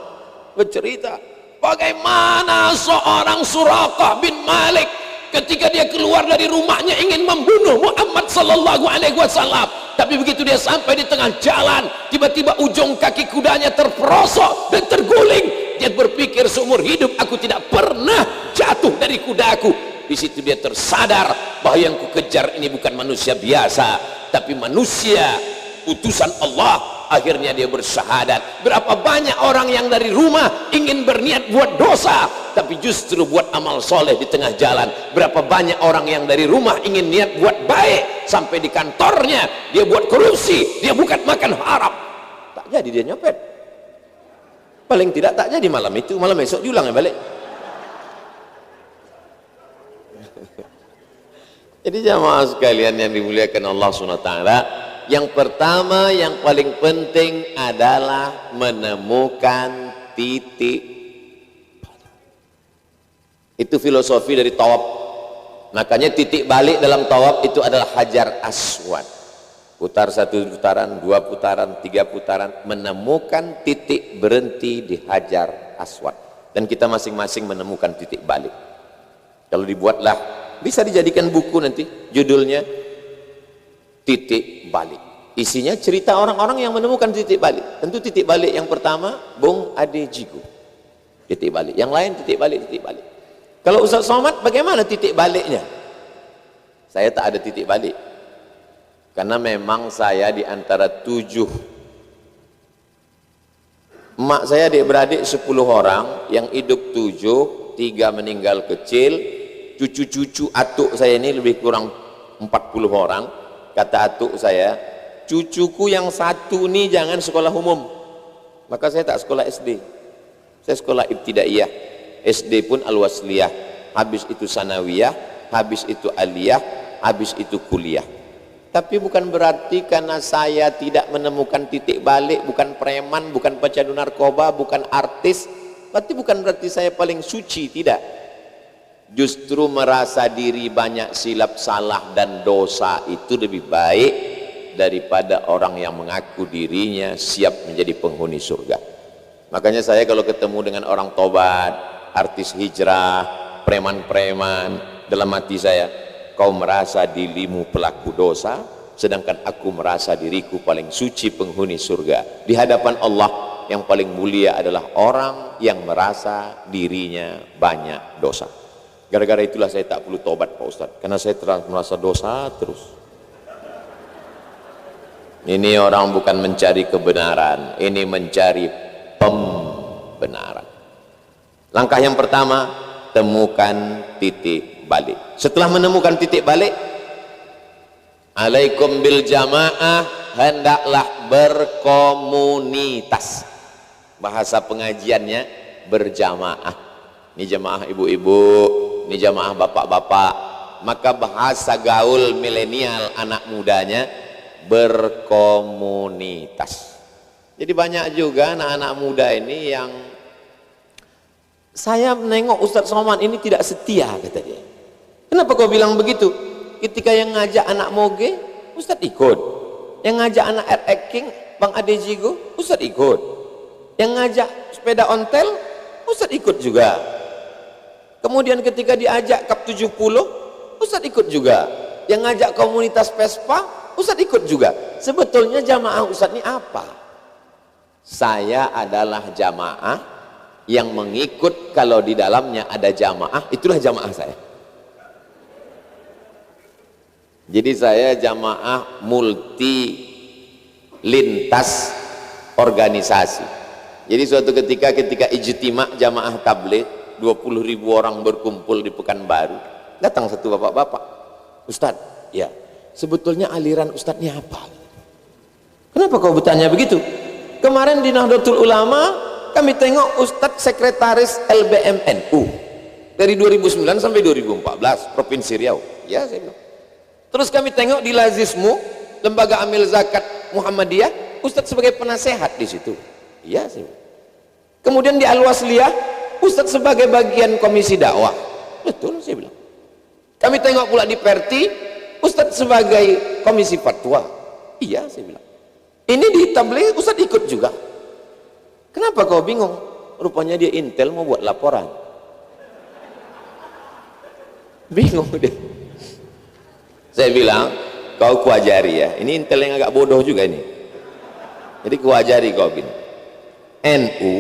Speaker 2: bercerita bagaimana seorang Suraqah bin Malik ketika dia keluar dari rumahnya ingin membunuh Muhammad sallallahu alaihi wasallam, tapi begitu dia sampai di tengah jalan tiba-tiba ujung kaki kudanya terperosok dan terguling. Dia berpikir seumur hidup aku tidak pernah jatuh dari kudaku. Di situ dia tersadar bahwa yang kukejar ini bukan manusia biasa, tapi manusia utusan Allah. Akhirnya dia bersyahadat. Berapa banyak orang yang dari rumah ingin berniat buat dosa, tapi justru buat amal soleh di tengah jalan. Berapa banyak orang yang dari rumah ingin niat buat baik, sampai di kantornya dia buat korupsi, dia bukan makan haram, tak jadi dia nyopet. Paling tidak tak jadi malam itu, malam esok diulang ya balik. Jadi jamaah sekalian yang dimuliakan Allah SWT, yang pertama yang paling penting adalah menemukan titik. Itu filosofi dari tawaf. Makanya titik balik dalam tawaf itu adalah Hajar Aswad. Putar 1 putaran, 2 putaran, 3 putaran, menemukan titik berhenti di Hajar Aswad. Dan kita masing-masing menemukan titik balik. Kalau dibuatlah, bisa dijadikan buku nanti, judulnya Titik Balik. Isinya cerita orang-orang yang menemukan titik balik. Tentu titik balik yang pertama Bung Ade Jigo, titik balik. Yang lain titik balik, titik balik. Kalau Ustaz Somad bagaimana titik baliknya? Saya tak ada titik balik, karena memang saya di antara 7, emak saya adik-beradik 10 orang, yang hidup 7, 3 meninggal kecil, cucu-cucu atuk saya ini lebih kurang 40 orang. Kata atuk saya, cucuku yang satu nih jangan sekolah umum. Maka saya tak sekolah SD, saya sekolah ibtidaiyah. SD pun al-wasliyah, habis itu sanawiyah, habis itu aliyah, habis itu kuliah. Tapi bukan berarti karena saya tidak menemukan titik balik, bukan preman, bukan pecandu narkoba, bukan artis, berarti bukan berarti saya paling suci, tidak. Justru merasa diri banyak silap, salah dan dosa itu lebih baik daripada orang yang mengaku dirinya siap menjadi penghuni surga. Makanya saya kalau ketemu dengan orang tobat, artis hijrah, preman-preman, dalam hati saya, kau merasa dirimu pelaku dosa, sedangkan aku merasa diriku paling suci penghuni surga. Di hadapan Allah yang paling mulia adalah orang yang merasa dirinya banyak dosa. Gara-gara itulah saya tak perlu tobat Pak Ustadz, karena saya merasa dosa terus. Ini orang bukan mencari kebenaran, ini mencari pembenaran. Langkah yang pertama, temukan titik balik. Setelah menemukan titik balik, alaikum bil jamaah, hendaklah berkomunitas. Bahasa pengajiannya berjamaah. Ini jamaah ibu-ibu, ini jamaah bapak-bapak. Maka bahasa gaul milenial anak mudanya berkomunitas. Jadi banyak juga anak-anak muda ini yang saya menengok Ustadz Somad ini tidak setia, kata dia. Kenapa kau bilang begitu? Ketika yang ngajak anak moge, Ustadz ikut. Yang ngajak anak RX King, Bang Ade Jigo, Ustadz ikut. Yang ngajak sepeda ontel, Ustadz ikut juga. Kemudian ketika diajak Cup 70, Ustadz ikut juga. Yang ngajak komunitas Vespa, Ustadz ikut juga. Sebetulnya jamaah Ustadz ini apa? Saya adalah jamaah yang mengikut kalau di dalamnya ada jamaah, itulah jamaah saya. Jadi saya jamaah multi lintas organisasi. Jadi suatu ketika ijtima jamaah tabligh, 20.000 orang berkumpul di Pekanbaru, datang satu bapak-bapak, Ustadz, ya sebetulnya aliran Ustadz ini apa? Kenapa kau bertanya begitu? Kemarin di Nahdlatul Ulama kami tengok Ustadz sekretaris LBMNU dari 2009 sampai 2014 Provinsi Riau. Ya saya bilang. Terus kami tengok di Lazismu, Lembaga Amil Zakat Muhammadiyah, Ustadz sebagai penasehat di situ. Iya saya bilang. Kemudian di Al-Wasliyah, Ustadz sebagai bagian komisi dakwah. Betul saya bilang. Kami tengok pula di Perti, Ustadz sebagai komisi fatwa. Iya saya bilang. Ini di tabligh Ustadz ikut juga. Kenapa kau bingung? Rupanya dia intel mau buat laporan. Bingung dia. Saya bilang, kau kuajari ya. Ini intel yang agak bodoh juga ini. Jadi kuajari kau gini. NU,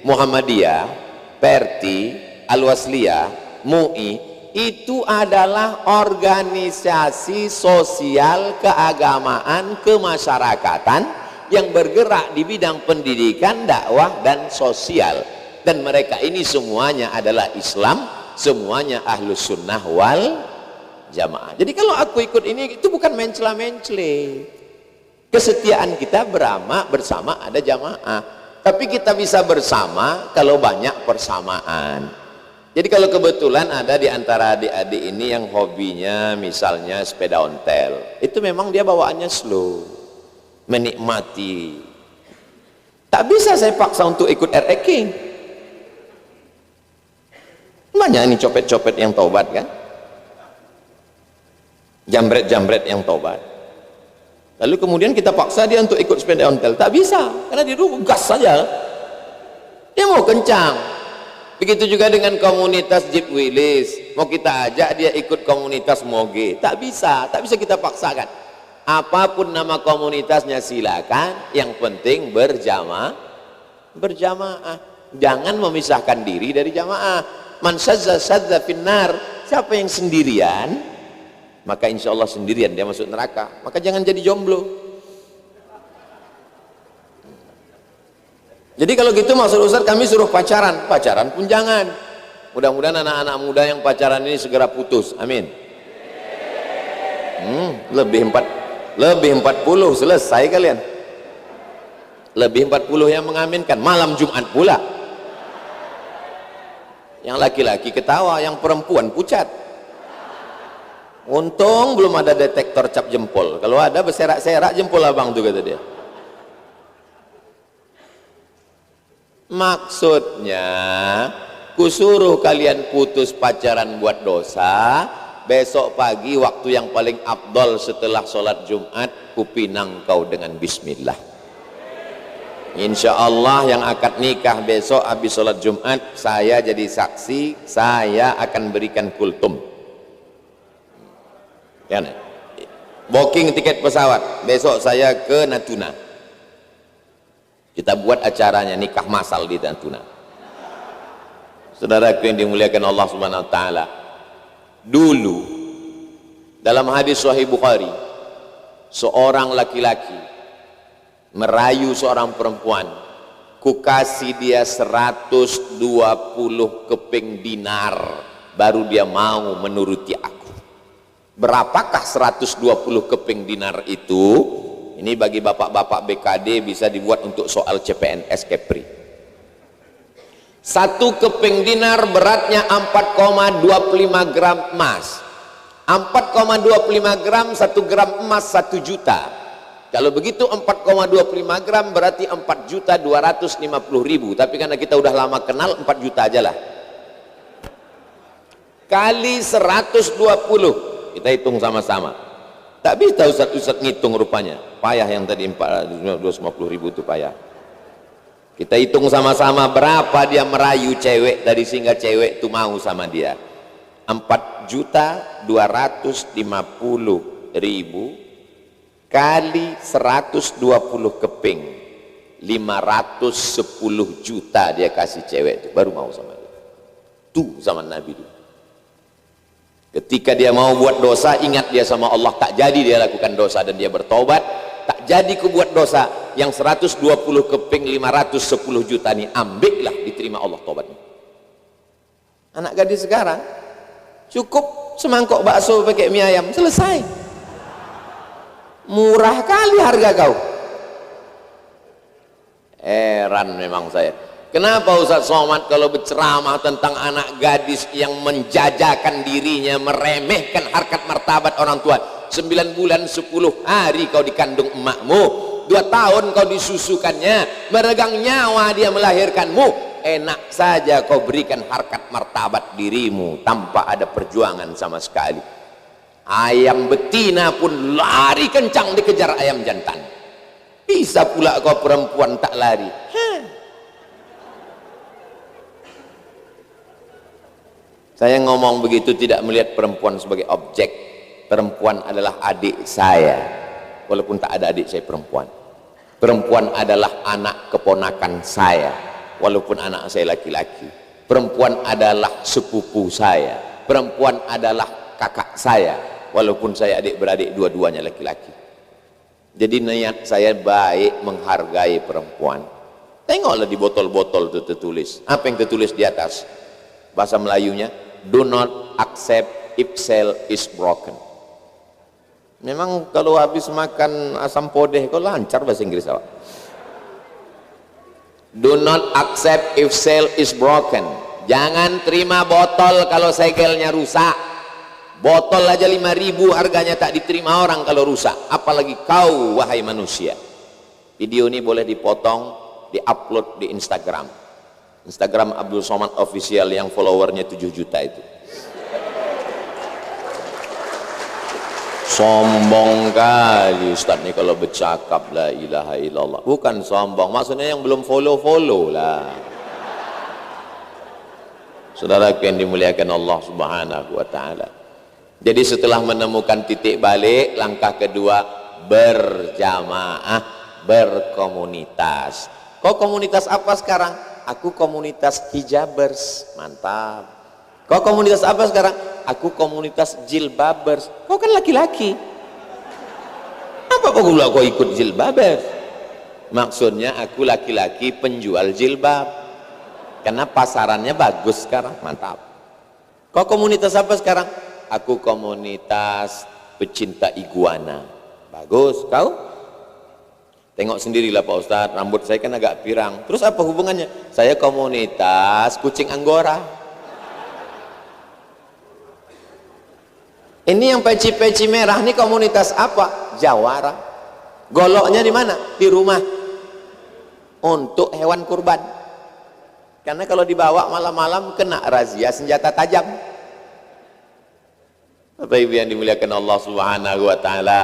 Speaker 2: Muhammadiyah, Perti, Al-Wasliyah, MUI, itu adalah organisasi sosial keagamaan kemasyarakatan yang bergerak di bidang pendidikan, dakwah dan sosial, dan mereka ini semuanya adalah Islam, semuanya ahlus sunnah wal jamaah. Jadi kalau aku ikut ini itu bukan mencela-mencela, kesetiaan kita bersama ada jamaah. Tapi kita bisa bersama kalau banyak persamaan. Jadi kalau kebetulan ada di antara adik-adik ini yang hobinya misalnya sepeda ontel, itu memang dia bawaannya slow, menikmati. Tak bisa saya paksa untuk ikut RX King. Banyak ini copet-copet yang taubat kan, jambret-jambret yang taubat. Lalu kemudian kita paksa dia untuk ikut sepeda ontel, tak bisa, karena dia dulu gas saja, dia mau kencang. Begitu juga dengan komunitas Jeep Willys, mau kita ajak dia ikut komunitas moge, tak bisa kita paksakan. Apapun nama komunitasnya silakan, yang penting berjamaah, jangan memisahkan diri dari jamaah. Man syadza finnar, siapa yang sendirian, maka insya Allah sendirian dia masuk neraka. Maka jangan jadi jomblo. Jadi kalau gitu maksud Ustaz kami suruh pacaran pun jangan. Mudah-mudahan anak-anak muda yang pacaran ini segera putus, amin. Lebih 40 selesai kalian. Lebih 40 yang mengaminkan, malam Jumat pula. Yang laki-laki ketawa, yang perempuan pucat. Untung belum ada detektor cap jempol. Kalau ada berserak-serak jempol abang tuh, kata dia. Maksudnya, kusuruh kalian putus pacaran buat dosa. Besok pagi waktu yang paling afdol setelah sholat Jumat, kupinang kau dengan bismillah. Insya Allah yang akad nikah besok habis sholat Jumat, saya jadi saksi, saya akan berikan kultum. Ya, booking tiket pesawat, besok saya ke Natuna. Kita buat acaranya nikah massal di Natuna. Saudaraku yang dimuliakan Allah Subhanahu wa taala. Dulu dalam hadis Sahih Bukhari, seorang laki-laki merayu seorang perempuan, ku kasih dia 120 keping dinar baru dia mau menuruti aku. Berapakah 120 keping dinar itu? Ini bagi bapak-bapak BKD bisa dibuat untuk soal CPNS Kepri. 1 keping dinar beratnya 4,25 gram emas. 4,25 gram, 1 gram emas 1 juta. Kalau begitu 4,25 gram berarti 4.250.000. Tapi karena kita udah lama kenal, 4 juta aja lah. Kali 120, kita hitung sama-sama. Tak bisa Ustaz ngitung rupanya. Payah yang tadi 4.250.000 itu payah. Kita hitung sama-sama berapa dia merayu cewek tadi sehingga cewek itu mau sama dia. 4.250.000 kali 120 keping, 510 juta dia kasih cewek itu baru mau sama dia. Tuh zaman Nabi itu. Ketika dia mau buat dosa, ingat dia sama Allah, tak jadi dia lakukan dosa dan dia bertobat, tak jadi ku buat dosa, yang 120 keping 510 juta ini ambillah, diterima Allah tobatnya. Anak gadis sekarang cukup semangkok bakso pakai mie ayam, selesai. Murah kali harga kau. Heran memang saya. Kenapa Ustaz Somad kalau berceramah tentang anak gadis yang menjajakan dirinya, meremehkan harkat martabat orang tua, 9 bulan 10 hari kau dikandung emakmu, 2 tahun kau disusukannya, meregang nyawa dia melahirkanmu, enak saja kau berikan harkat martabat dirimu tanpa ada perjuangan sama sekali. Ayam betina pun lari kencang dikejar ayam jantan. Bisa pula kau perempuan tak lari. Saya ngomong begitu tidak melihat perempuan sebagai objek. Perempuan adalah adik saya, walaupun tak ada adik saya perempuan. Perempuan adalah anak keponakan saya, walaupun anak saya laki-laki. Perempuan adalah sepupu saya. Perempuan adalah kakak saya, walaupun saya adik-beradik dua-duanya laki-laki. Jadi niat saya baik menghargai perempuan. Tengoklah di botol-botol itu tertulis. Apa yang tertulis di atas? Bahasa Melayunya, do not accept if cell is broken. Memang kalau habis makan asam podeh kau lancar bahasa Inggris awak. Do not accept if cell is broken. Jangan terima botol kalau segelnya rusak. Botol aja 5.000 harganya tak diterima orang kalau rusak, apalagi kau wahai manusia. Video ini boleh dipotong, diupload di Instagram Abdul Somad Official yang followernya 7 juta itu. Sombong kali Ustaz nih kalau bercakap la ilaha illallah. Bukan sombong, maksudnya yang belum follow lah. Saudara yang dimuliakan Allah Subhanahu wa taala. Jadi setelah menemukan titik balik, langkah kedua berjamaah, berkomunitas. Kau komunitas apa sekarang? Aku komunitas hijabers. Mantap. Kau komunitas apa sekarang? Aku komunitas jilbabers. Kau kan laki-laki. Apa pula kau ikut jilbabers? Maksudnya aku laki-laki penjual jilbab. karena pasarannya bagus sekarang, mantap. Kau komunitas apa sekarang? Aku komunitas pecinta iguana. Bagus. Kau? Tengok sendirilah Pak Ustadz, rambut saya kan agak pirang. Terus apa hubungannya? Saya komunitas kucing Anggora. Ini yang peci-peci merah, ini komunitas apa? Jawara. Goloknya di mana? Di rumah. Untuk hewan kurban. Karena kalau dibawa malam-malam kena razia senjata tajam. Bapak Ibu yang dimuliakan Allah Subhanahu wa taala,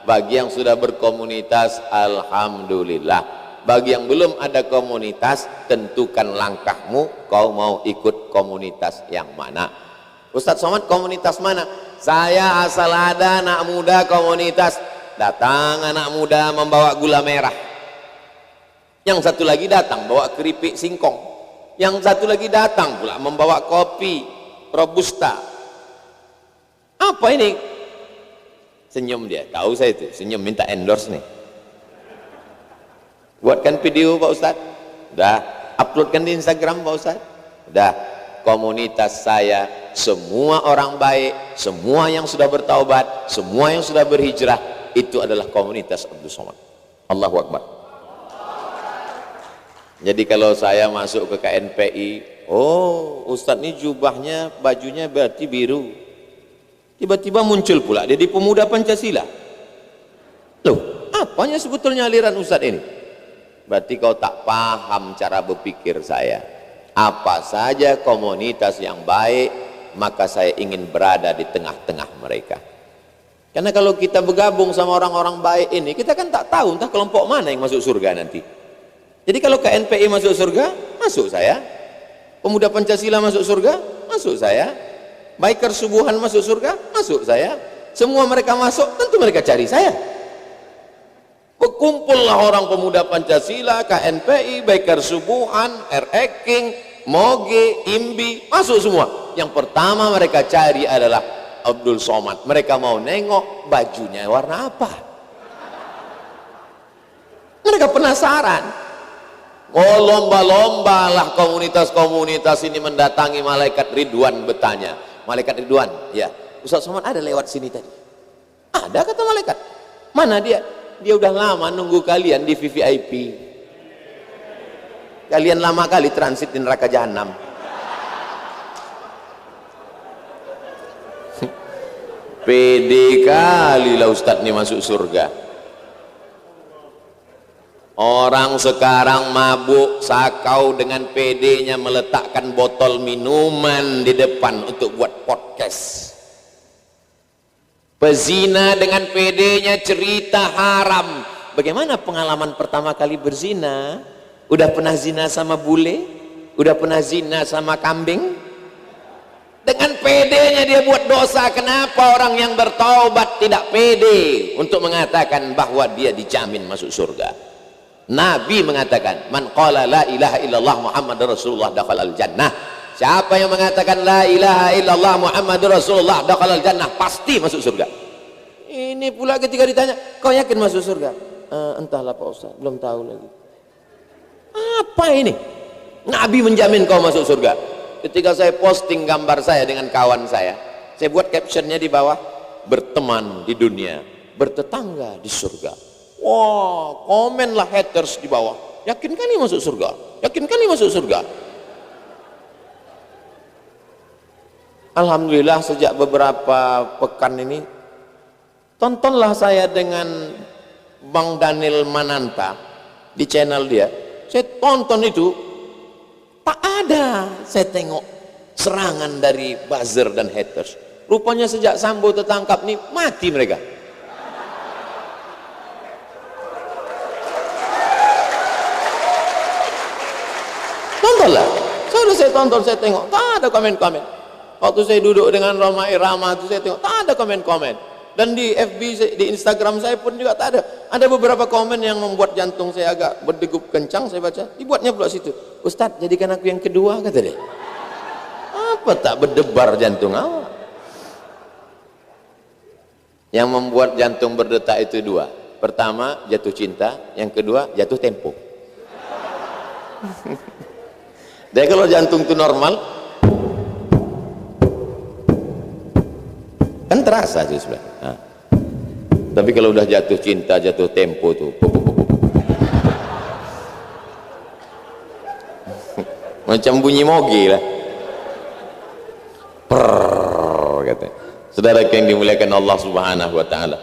Speaker 2: bagi yang sudah berkomunitas alhamdulillah. Bagi yang belum ada komunitas, tentukan langkahmu, kau mau ikut komunitas yang mana. Ustadz Somad komunitas mana? Saya asal ada anak muda komunitas. Datang anak muda membawa gula merah. Yang satu lagi datang bawa keripik singkong. Yang satu lagi datang pula membawa kopi robusta. Apa ini? Senyum dia, tahu saya itu, senyum minta endorse nih. Buatkan video Pak Ustadz. Udah, uploadkan di Instagram Pak Ustadz. Udah, komunitas saya semua orang baik, semua yang sudah bertaubat, semua yang sudah berhijrah, itu adalah komunitas Abdul Somad. Allahu Akbar. Jadi kalau saya masuk ke KNPI, oh Ustadz ini jubahnya, bajunya berarti biru. Tiba-tiba muncul pula dia di Pemuda Pancasila. Loh, apanya sebetulnya aliran Ustadz ini? Berarti kau tak paham cara berpikir saya. Apa saja komunitas yang baik, maka saya ingin berada di tengah-tengah mereka. Karena kalau kita bergabung sama orang-orang baik ini, kita kan tak tahu entah kelompok mana yang masuk surga nanti. Jadi kalau KNPI masuk surga, masuk saya. Pemuda Pancasila masuk surga, masuk saya. Biker Subuhan masuk surga, masuk saya. Semua mereka masuk, tentu mereka cari saya. Berkumpullah orang Pemuda Pancasila, KNPI, Biker Subuhan, RE King, Moge, Imbi, masuk semua. Yang pertama mereka cari adalah Abdul Somad. Mereka mau nengok bajunya warna apa. Mereka penasaran. Oh, lomba-lomba lah komunitas-komunitas ini mendatangi malaikat Ridwan bertanya. Malaikat Ridwan, ya, Ustaz Somad ada lewat sini tadi. Ada kata malaikat. Mana dia? Dia udah lama nunggu kalian di VVIP. Kalian lama kali transit di neraka jahanam. Pede kali lah Ustadz ini masuk surga. Orang sekarang mabuk sakau dengan pedenya meletakkan botol minuman di depan untuk buat podcast. Pezina dengan pedenya cerita haram. Bagaimana pengalaman pertama kali berzina? Udah pernah zina sama bule? Udah pernah zina sama kambing? Dengan pedenya dia buat dosa. Kenapa orang yang bertaubat tidak pede untuk mengatakan bahwa dia dijamin masuk surga? Nabi mengatakan, man qala la ilaha illallah Muhammadur Rasulullah dakhalal jannah. Siapa yang mengatakan la ilaha illallah Muhammadur Rasulullah dakhalal jannah, pasti masuk surga. Ini pula ketika ditanya, kau yakin masuk surga? Entahlah Pak Ustaz, belum tahu lagi. Apa ini? Nabi menjamin kau masuk surga. Ketika saya posting gambar saya dengan kawan saya buat captionnya di bawah, berteman di dunia, bertetangga di surga. Wah, komenlah haters di bawah. Yakin kali masuk surga? Yakin kali masuk surga? Alhamdulillah sejak beberapa pekan ini, tontonlah saya dengan Bang Daniel Mananta di channel dia. Saya tonton itu, tak ada saya tengok serangan dari buzzer dan haters. Rupanya sejak Sambo tertangkap nih, mati mereka. Tontonlah, saya tonton, saya tengok, tak ada komen-komen. Waktu saya duduk dengan Roma Irama itu saya tengok, tak ada komen-komen. Dan di FB, di Instagram saya pun juga tak ada. Ada beberapa komen yang membuat jantung saya agak berdegup kencang, saya baca. Dibuatnya pula situ, Ustadz jadikan aku yang kedua, kata dia. Apa tak berdebar jantung awak? Yang membuat jantung berdetak itu dua. Pertama jatuh cinta, yang kedua jatuh tempo. Jadi kalau jantung itu normal kan terasa sih sebenarnya. Nah. Tapi kalau udah jatuh cinta, jatuh tempo tuh macam bunyi mogi lah. Kata. Saudara yang dimuliakan Allah Subhanahu wa taala.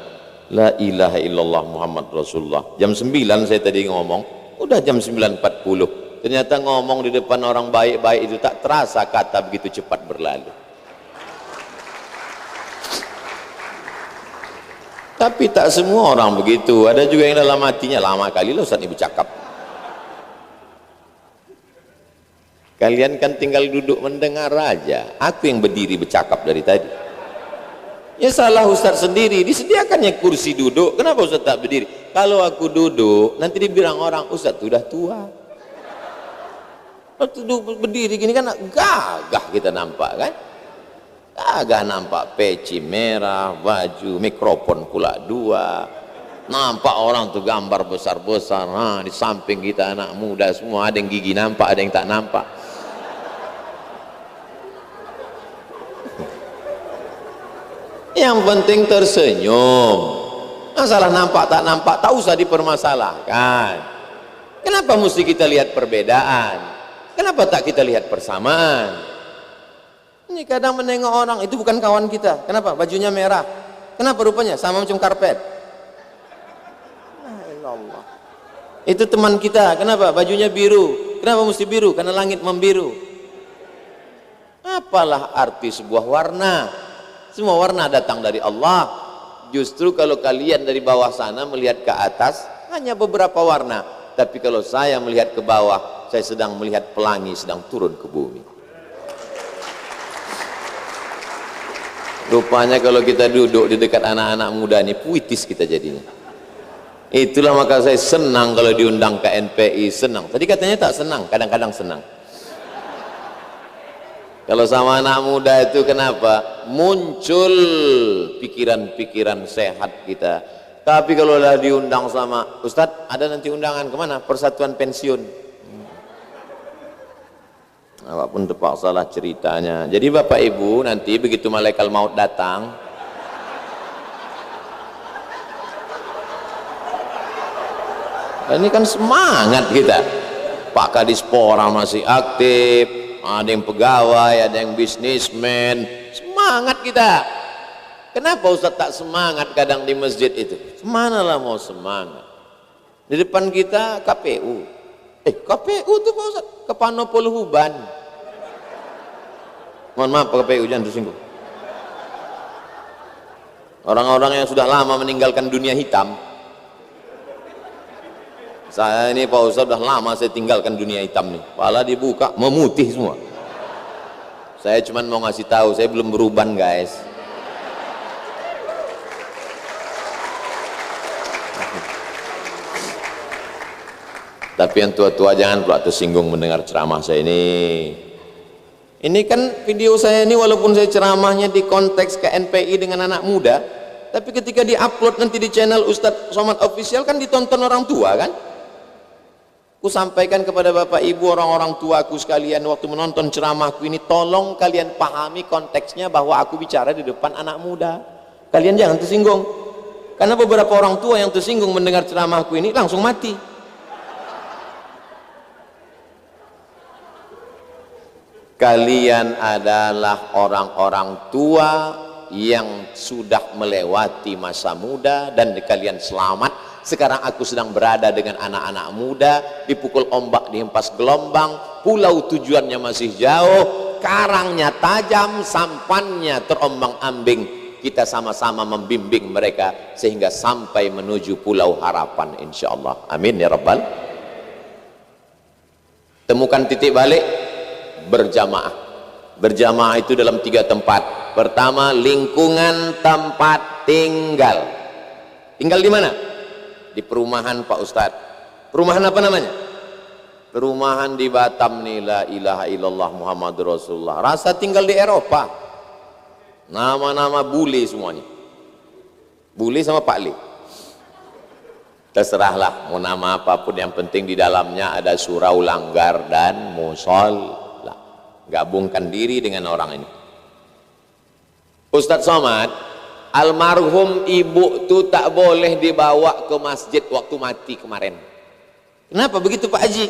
Speaker 2: La ilaha illallah Muhammad Rasulullah. Jam 9 saya tadi ngomong, udah jam 9.40. Ternyata ngomong di depan orang baik-baik itu tak terasa kata begitu cepat berlalu. Tapi tak semua orang begitu. Ada juga yang dalam hatinya, lama kali loh Ustaz ibu cakap. Kalian kan tinggal duduk mendengar aja. Aku yang berdiri bercakap dari tadi. Ya salah Ustaz sendiri. Disediakannya kursi duduk. Kenapa Ustaz tak berdiri? Kalau aku duduk, nanti dibilang orang Ustaz sudah tua. Kalau berdiri gini kan gagah kita nampak kan? Gagah nampak peci merah, baju, mikrofon pula dua. Nampak orang tuh gambar besar-besar. Nah, di samping kita anak muda semua, ada yang gigi nampak, ada yang tak nampak. Yang penting tersenyum. Masalah nampak tak nampak tak usah dipermasalahkan. Kenapa mesti kita lihat perbedaan? Kenapa tak kita lihat persamaan? Ini kadang menengok orang itu bukan kawan kita. Kenapa? Bajunya merah. Kenapa rupanya sama macam karpet? Allah. Itu teman kita. Kenapa? Bajunya biru. Kenapa mesti biru? Karena langit membiru. Apalah arti sebuah warna? Semua warna datang dari Allah. Justru kalau kalian dari bawah sana melihat ke atas hanya beberapa warna, tapi kalau saya melihat ke bawah, saya sedang melihat pelangi sedang turun ke bumi. Rupanya kalau kita duduk di dekat anak-anak muda ini puitis kita jadinya. Itulah maka saya senang kalau diundang ke NPI, senang. Tadi katanya tak senang, kadang-kadang senang. Kalau sama anak muda itu kenapa? Muncul pikiran-pikiran sehat kita. Tapi kalau udah diundang sama Ustadz, ada nanti undangan kemana? Persatuan pensiun. Apapun terpaksa lah ceritanya. Jadi Bapak Ibu nanti begitu malaikat maut datang, ini kan semangat kita. Pak Kadispora masih aktif, ada yang pegawai, ada yang bisnismen, semangat kita. Kenapa Ustaz tak semangat kadang di masjid itu? Semanalah mau semangat. Di depan kita KPU. KPU tuh Pak Ustaz, Kepanopol Huban. Mohon maaf Pak KPU, jangan tersinggung. Orang-orang yang sudah lama meninggalkan dunia hitam. Saya ini Pak Ustaz sudah lama saya tinggalkan dunia hitam nih. Kepala dibuka memutih semua. Saya cuma mau ngasih tahu, saya belum beruban guys. Tapi yang tua-tua jangan pula tersinggung mendengar ceramah saya ini. Ini kan video saya ini walaupun saya ceramahnya di konteks ke NPI dengan anak muda, tapi ketika di-upload nanti di channel Ustadz Somad Official kan ditonton orang tua kan? Aku sampaikan kepada Bapak Ibu orang-orang tuaku sekalian waktu menonton ceramahku ini, tolong kalian pahami konteksnya bahwa aku bicara di depan anak muda. Kalian jangan tersinggung. Karena beberapa orang tua yang tersinggung mendengar ceramahku ini langsung mati. Kalian adalah orang-orang tua yang sudah melewati masa muda dan kalian selamat. Sekarang aku sedang berada dengan anak-anak muda, dipukul ombak, dihempas gelombang, pulau tujuannya masih jauh, karangnya tajam, sampannya terombang-ambing. Kita sama-sama membimbing mereka sehingga sampai menuju pulau harapan insyaallah. Amin ya rabbal. Temukan titik balik, berjamaah. Berjamaah itu dalam 3 tempat. Pertama, lingkungan tempat tinggal. Tinggal di mana? Di perumahan Pak Ustadz. Perumahan apa namanya? Perumahan di Batam nih, la ilaha illallah Muhammadur Rasulullah. Rasa tinggal di Eropa. Nama-nama bule semuanya. Bule sama Pak Li. Terserahlah mau nama apapun, yang penting di dalamnya ada surau, langgar dan musol. gabungkan diri dengan orang ini. Ustadz Somad, almarhum ibu tuh tak boleh dibawa ke masjid waktu mati kemarin. Kenapa begitu Pak Haji?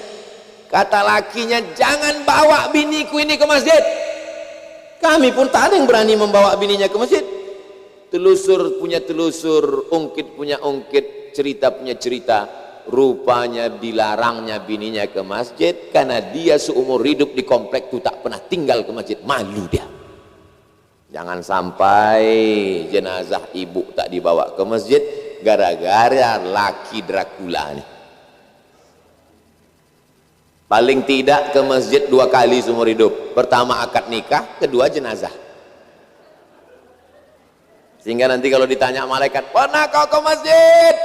Speaker 2: Kata lakinya, jangan bawa biniku ini ke masjid. Kami pun tak ada yang berani membawa bininya ke masjid. Telusur punya telusur, ungkit punya ungkit, cerita punya cerita. Rupanya dilarangnya bininya ke masjid karena dia seumur hidup di komplek itu tak pernah tinggal ke masjid. Malu dia. Jangan sampai jenazah ibu tak dibawa ke masjid gara-gara laki Dracula nih. Paling tidak ke masjid 2 kali seumur hidup. Pertama akad nikah, kedua jenazah. Sehingga nanti kalau ditanya malaikat, pernah kau ke masjid?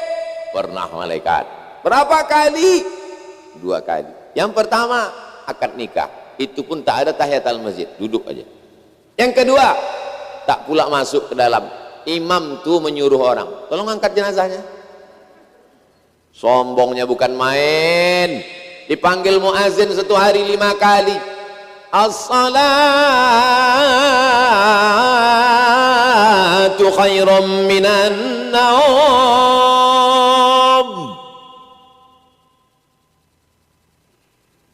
Speaker 2: Pernah malaikat. Berapa kali? 2 kali. Yang pertama akad nikah, itu pun tak ada tahiyatul masjid, duduk aja. Yang kedua, tak pula masuk ke dalam. Imam tuh menyuruh orang, tolong angkat jenazahnya. Sombongnya bukan main. Dipanggil muazin 1 hari 5 kali. As-salatu khairum minan naum.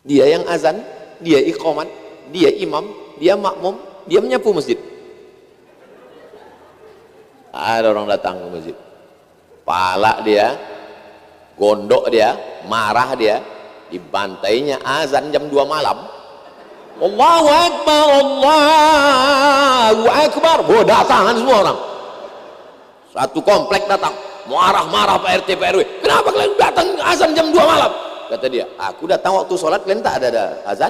Speaker 2: Dia yang azan, dia iqamat, dia imam, dia makmum, dia menyapu masjid. Ada orang datang ke masjid, palak dia, gondok dia, marah dia, dibantainya azan jam 2 malam. Allahu Akbar, Allahu Akbar. Oh, datangan semua orang. Satu komplek datang, marah-marah Pak RT, Pak RW. Kenapa kalian datang azan jam 2 malam? Kata dia, aku datang waktu sholat, kalian tak ada azan.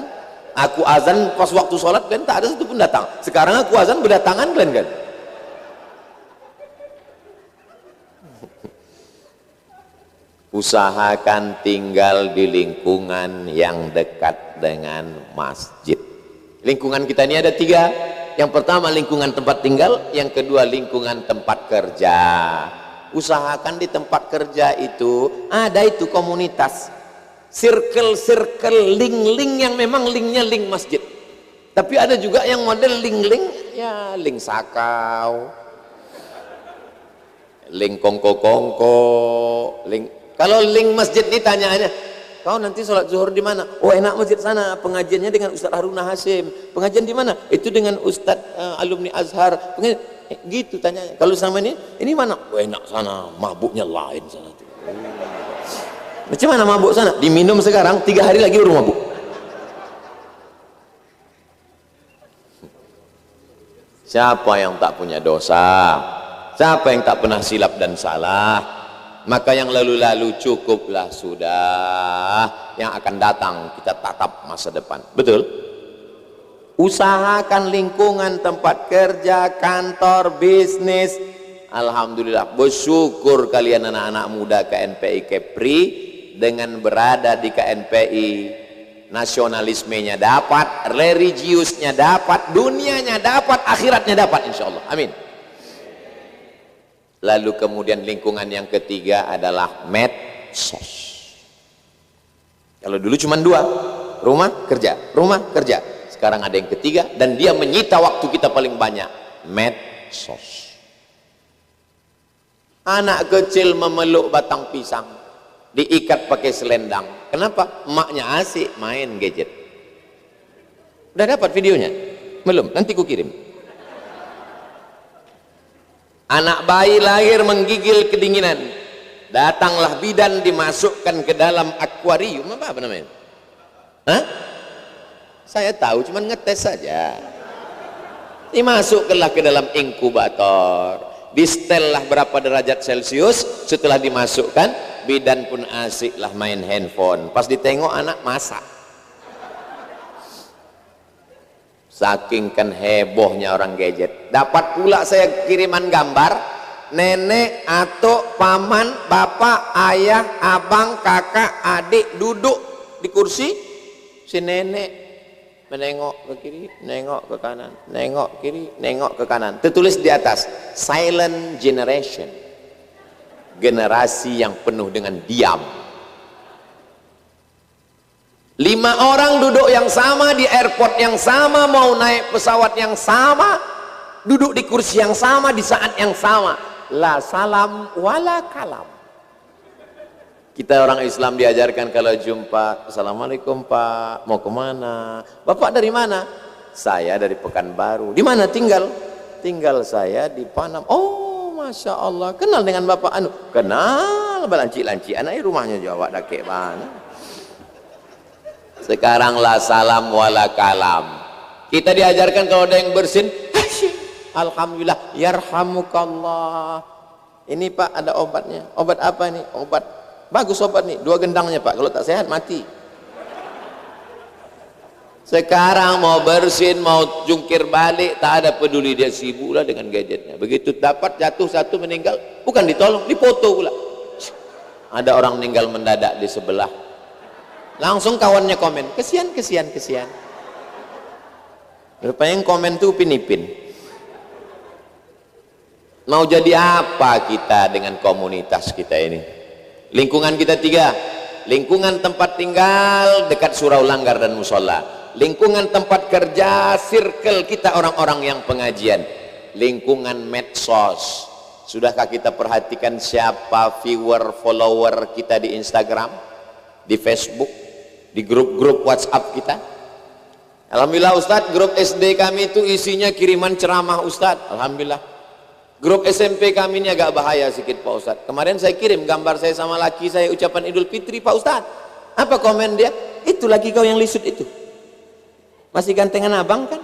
Speaker 2: Aku azan pas waktu sholat, kalian tak ada satu pun datang. Sekarang aku azan berdatangan kalian kan? Usahakan tinggal di lingkungan yang dekat dengan masjid. Lingkungan kita ini ada 3. Yang pertama lingkungan tempat tinggal, yang kedua lingkungan tempat kerja. Usahakan di tempat kerja itu ada itu komunitas, circle, link yang memang linknya link masjid. Tapi ada juga yang model link ya link sakau, link kongko, link. Kalau link masjid ini tanyaannya, kau nanti sholat zuhur di mana? Oh enak masjid sana, pengajiannya dengan Ustadz Haruna Hasim. Pengajian di mana? Itu dengan Ustadz alumni Azhar. Gitu tanyanya. Kalau sama ini mana? Oh enak sana, mabuknya lain sana. Macam mana mabuk sana? Diminum sekarang, 3 hari lagi baru mabuk. Siapa yang tak punya dosa? Siapa yang tak pernah silap dan salah? Maka yang lalu-lalu cukuplah sudah. Yang akan datang kita tatap masa depan. Betul? Usahakan lingkungan tempat kerja, kantor, bisnis. Alhamdulillah, bersyukur kalian anak-anak muda KNPI Kepri. Dengan berada di KNPI, nasionalismenya dapat, religiusnya dapat, dunianya dapat, akhiratnya dapat, insya Allah. Amin. Lalu kemudian lingkungan yang ketiga adalah medsos. Kalau dulu cuma 2, rumah kerja. Sekarang ada yang ketiga dan dia menyita waktu kita paling banyak, medsos. Anak kecil memeluk batang pisang, diikat pakai selendang. Kenapa? Emaknya asik main gadget. Udah dapat videonya? Belum? Nanti ku kirim. Anak bayi lahir menggigil kedinginan, datanglah bidan dimasukkan ke dalam akuarium. Apa namanya? Hah? Saya tahu, cuman ngetes saja. Dimasukkanlah ke dalam inkubator, distellah berapa derajat Celcius. Setelah dimasukkan, bidan pun asiklah main handphone. Pas ditengok anak masak. Saking kan hebohnya orang gadget. Dapat pula saya kiriman gambar nenek, atuk, paman, bapak, ayah, abang, kakak, adik duduk di kursi. Si nenek menengok ke kiri, nengok ke kanan, nengok kiri, nengok ke kanan. Tertulis di atas, silent generation, generasi yang penuh dengan diam. 5 orang duduk yang sama di airport yang sama, mau naik pesawat yang sama, duduk di kursi yang sama di saat yang sama. La salam wala kalam. Kita orang Islam diajarkan kalau jumpa, Assalamualaikum Pak, mau kemana? Bapak dari mana? Saya dari Pekanbaru. Di mana tinggal? Tinggal saya di Panam. Oh, Masya Allah. Kenal dengan Bapak anu? Kenal, balanci-lanci. Anaknya rumahnya Jawa, dakek mana? Sekarang la salam wala kalam. Kita diajarkan kalau ada yang bersin, alhamdulillah, yarhamukallah. Ini Pak ada obatnya. Obat apa nih? Obat bagus obat nih. 2 gendangnya Pak. Kalau tak sehat mati. Sekarang mau bersin, mau jungkir balik, tak ada peduli, dia sibuk lah dengan gadgetnya. Begitu dapat jatuh satu meninggal, bukan ditolong, dipoto pula. Ada orang meninggal mendadak di sebelah. Langsung kawannya komen, kesian, kesian, kesian. Rupanya yang komen tuh Upin Ipin. Mau jadi apa kita dengan komunitas kita ini? Lingkungan kita 3. Lingkungan tempat tinggal dekat surau langgar dan musola. Lingkungan tempat kerja, circle kita orang-orang yang pengajian. Lingkungan medsos. Sudahkah kita perhatikan siapa viewer, follower kita di Instagram, di Facebook, di grup-grup WhatsApp kita? Alhamdulillah Ustadz, grup SD kami itu isinya kiriman ceramah Ustadz. Alhamdulillah. Grup SMP kami ini agak bahaya sedikit Pak Ustadz. Kemarin saya kirim gambar saya sama laki saya ucapan Idul Fitri Pak Ustadz. Apa komen dia? Itu lagi kau yang lisut itu. Masih gantengan abang kan?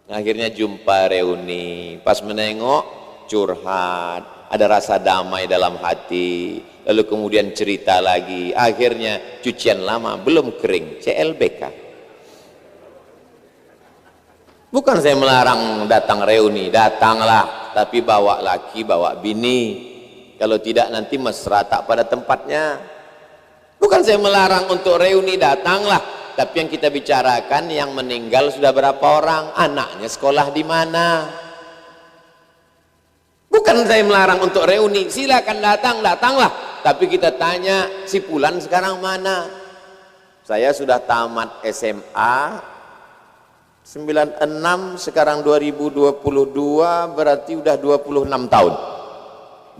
Speaker 2: Akhirnya jumpa reuni. Pas menengok curhat. Ada rasa damai dalam hati. Lalu kemudian cerita lagi. Akhirnya cucian lama belum kering. CLBK. Bukan saya melarang datang reuni. Datanglah. Tapi bawa laki, bawa bini. Kalau tidak nanti mesra tak pada tempatnya. Bukan saya melarang untuk reuni. Datanglah. Tapi yang kita bicarakan yang meninggal sudah berapa orang? Anaknya sekolah di mana? Bukan saya melarang untuk reuni. Silakan datang, datanglah. Tapi kita tanya, si Fulan sekarang mana? Saya sudah tamat SMA 96, sekarang 2022, berarti udah 26 tahun.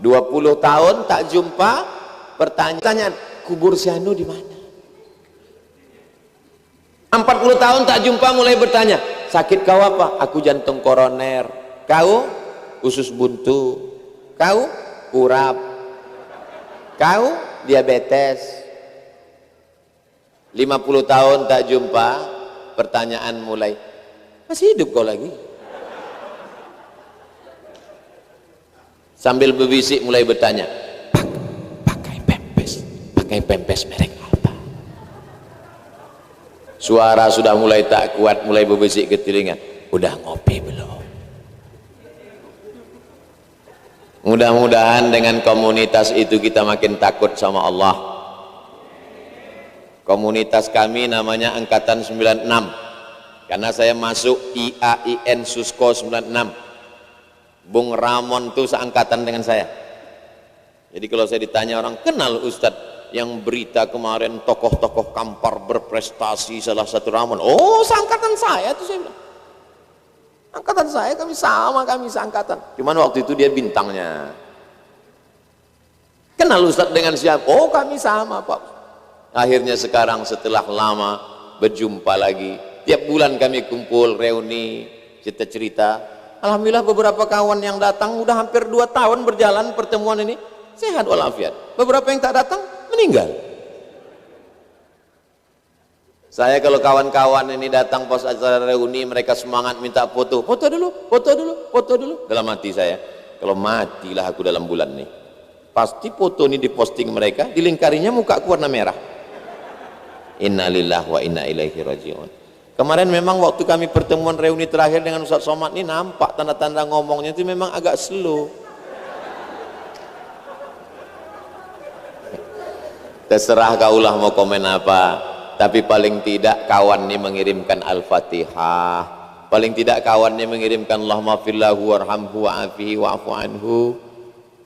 Speaker 2: 20 tahun tak jumpa. Pertanyaan, kubur si Anu di mana? 40 tahun tak jumpa, mulai bertanya, sakit kau apa? Aku jantung koroner. Kau? Usus buntu. Kau? Urap. Kau? Diabetes. 50 tahun tak jumpa, pertanyaan mulai, masih hidup kau lagi? Sambil berbisik mulai bertanya, pakai pempes merek apa? Suara sudah mulai tak kuat, mulai berbisik ke telinga, udah ngopi belum? Mudah-mudahan dengan komunitas itu kita makin takut sama Allah. Komunitas kami namanya Angkatan 96, karena saya masuk IAIN Susko 96. Bung Ramon tuh seangkatan dengan saya. Jadi kalau saya ditanya orang, kenal Ustadz yang berita kemarin tokoh-tokoh Kampar berprestasi salah satu Ramon? Oh, seangkatan saya tuh, saya bilang. Angkatan saya, kami seangkatan. Cuman waktu itu dia bintangnya. Kenal Ustadz dengan siapa? Oh, kami sama Pak. Akhirnya sekarang setelah lama berjumpa lagi. Tiap bulan kami kumpul, reuni, cerita-cerita. Alhamdulillah beberapa kawan yang datang udah hampir 2 tahun berjalan pertemuan ini, sehat walafiat. Beberapa yang tak datang meninggal. Saya kalau kawan-kawan ini datang pas acara reuni, mereka semangat minta foto. Foto dulu. Dalam hati saya, kalau matilah aku dalam bulan ini, pasti foto ini diposting mereka, dilingkarinya muka warna merah. Innalillahi wa inna ilaihi raji'un. Kemarin memang waktu kami pertemuan reuni terakhir dengan Ustaz Somad ini, nampak tanda-tanda ngomongnya itu memang agak slow. Terserah kaulah mau komen apa, tapi paling tidak kawan ini mengirimkan Al-Fatihah, paling tidak kawan ini mengirimkan Allahumma firlahu warhamhu wa'afihi wa'afu anhu.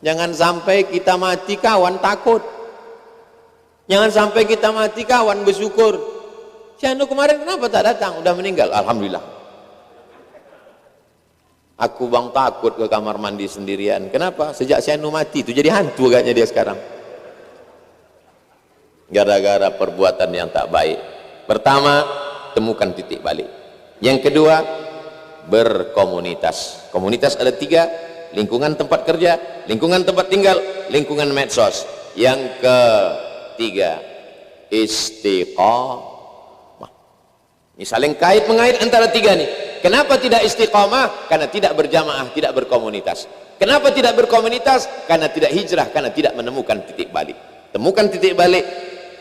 Speaker 2: Jangan sampai kita mati kawan takut. Jangan sampai kita mati kawan bersyukur. Si Anu kemarin kenapa tak datang? Udah meninggal. Alhamdulillah. Aku bang takut ke kamar mandi sendirian. Kenapa? Sejak si Anu mati itu jadi hantu agaknya dia sekarang. Gara-gara perbuatan yang tak baik. Pertama, temukan titik balik. Yang kedua, berkomunitas. Komunitas ada 3, lingkungan tempat kerja, lingkungan tempat tinggal, lingkungan medsos. Yang ketiga, istiqamah. Ini saling kait mengait antara 3 nih. Kenapa tidak istiqamah? Karena tidak berjamaah, tidak berkomunitas. Kenapa tidak berkomunitas? Karena tidak hijrah, karena tidak menemukan titik balik. Temukan titik balik,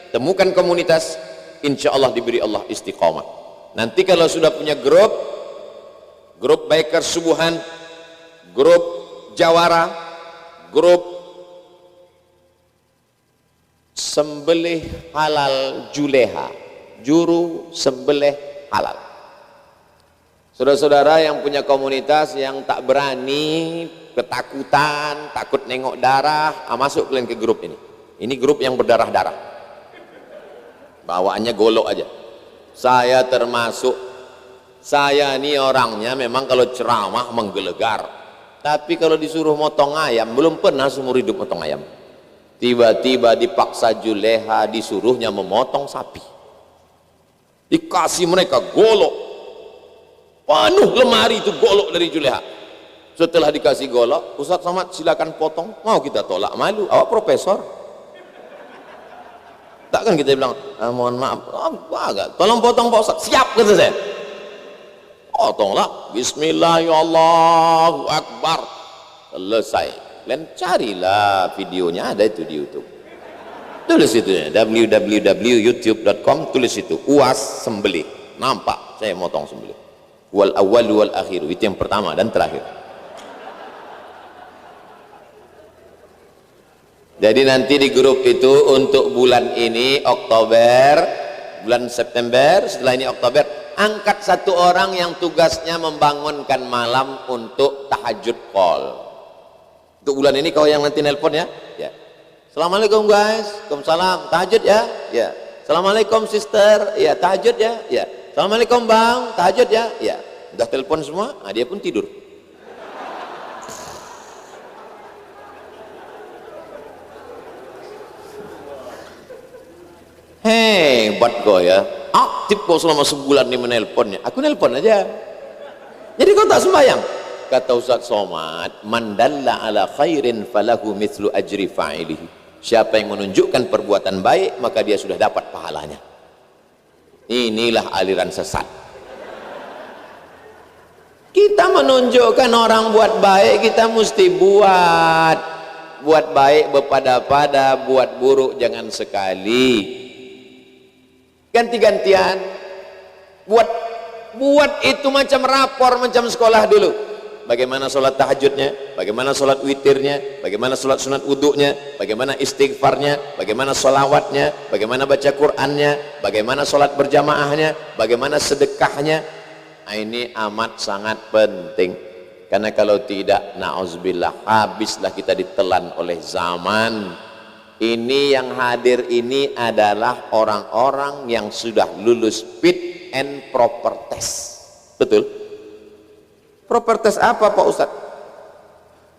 Speaker 2: temukan komunitas, insya Allah diberi Allah istiqamah. Nanti kalau sudah punya grup bikers subuhan, grup jawara, grup sembelih halal juleha, juru sembelih halal. Saudara-saudara yang punya komunitas yang tak berani, ketakutan, takut nengok darah, masuk kalian ke grup ini. Ini grup yang berdarah-darah, bawaannya golok aja. Saya termasuk, saya ini orangnya memang kalau ceramah menggelegar, tapi kalau disuruh motong ayam, belum pernah seumur hidup motong ayam. Tiba-tiba dipaksa juleha, disuruhnya memotong sapi, dikasih mereka golok penuh lemari itu golok dari juleha. Setelah dikasih golok, Ustaz Somad silakan potong. Mau kita tolak? Malu, awak profesor. Takkan kita bilang, mohon maaf, agak tolong potong Pak Ustaz. Siap, kata saya. Potonglah. Bismillahirrahmanirrahim, Allahu Akbar. Selesai. Kalian carilah videonya, ada itu di YouTube. Tulis itu ya, www.youtube.com, tulis itu, UAS sembelih. Nampak saya motong sembelih. Wal awwal wal akhir, itu yang pertama dan terakhir. Jadi nanti di grup itu untuk bulan ini Oktober, bulan September, setelah ini Oktober, angkat 1 orang yang tugasnya membangunkan malam untuk tahajud call. Untuk bulan ini kau yang nanti nelpon ya. Ya. Assalamualaikum guys, waalaikumsalam, tahajud ya. Ya. Assalamualaikum sister, ya tahajud ya. Ya. Assalamualaikum bang, tahajud ya. Ya. Udah telepon semua, dia pun tidur. Hebat kau ya, aktif kau selama sebulan nih menelponnya. Aku nelpon aja. Jadi kau tak sembahyang. Kata Ustaz Somad, man dalla ala khairin falahu mithlu ajri fa'ilihi. Siapa yang menunjukkan perbuatan baik, maka dia sudah dapat pahalanya. Inilah aliran sesat. Kita menunjukkan orang buat baik, kita mesti buat baik berpada-pada, buat buruk jangan sekali. Ganti-gantian buat itu macam rapor, macam sekolah dulu. Bagaimana sholat tahajudnya, bagaimana sholat witirnya, bagaimana sholat sunat wudhunya, bagaimana istighfarnya, bagaimana sholawatnya, bagaimana baca Qur'annya, bagaimana sholat berjamaahnya, bagaimana sedekahnya. Nah, ini amat sangat penting, karena kalau tidak, na'udzubillah, habislah kita ditelan oleh zaman. Ini yang hadir ini adalah orang-orang yang sudah lulus fit and proper test. Betul? Proper test apa Pak Ustaz?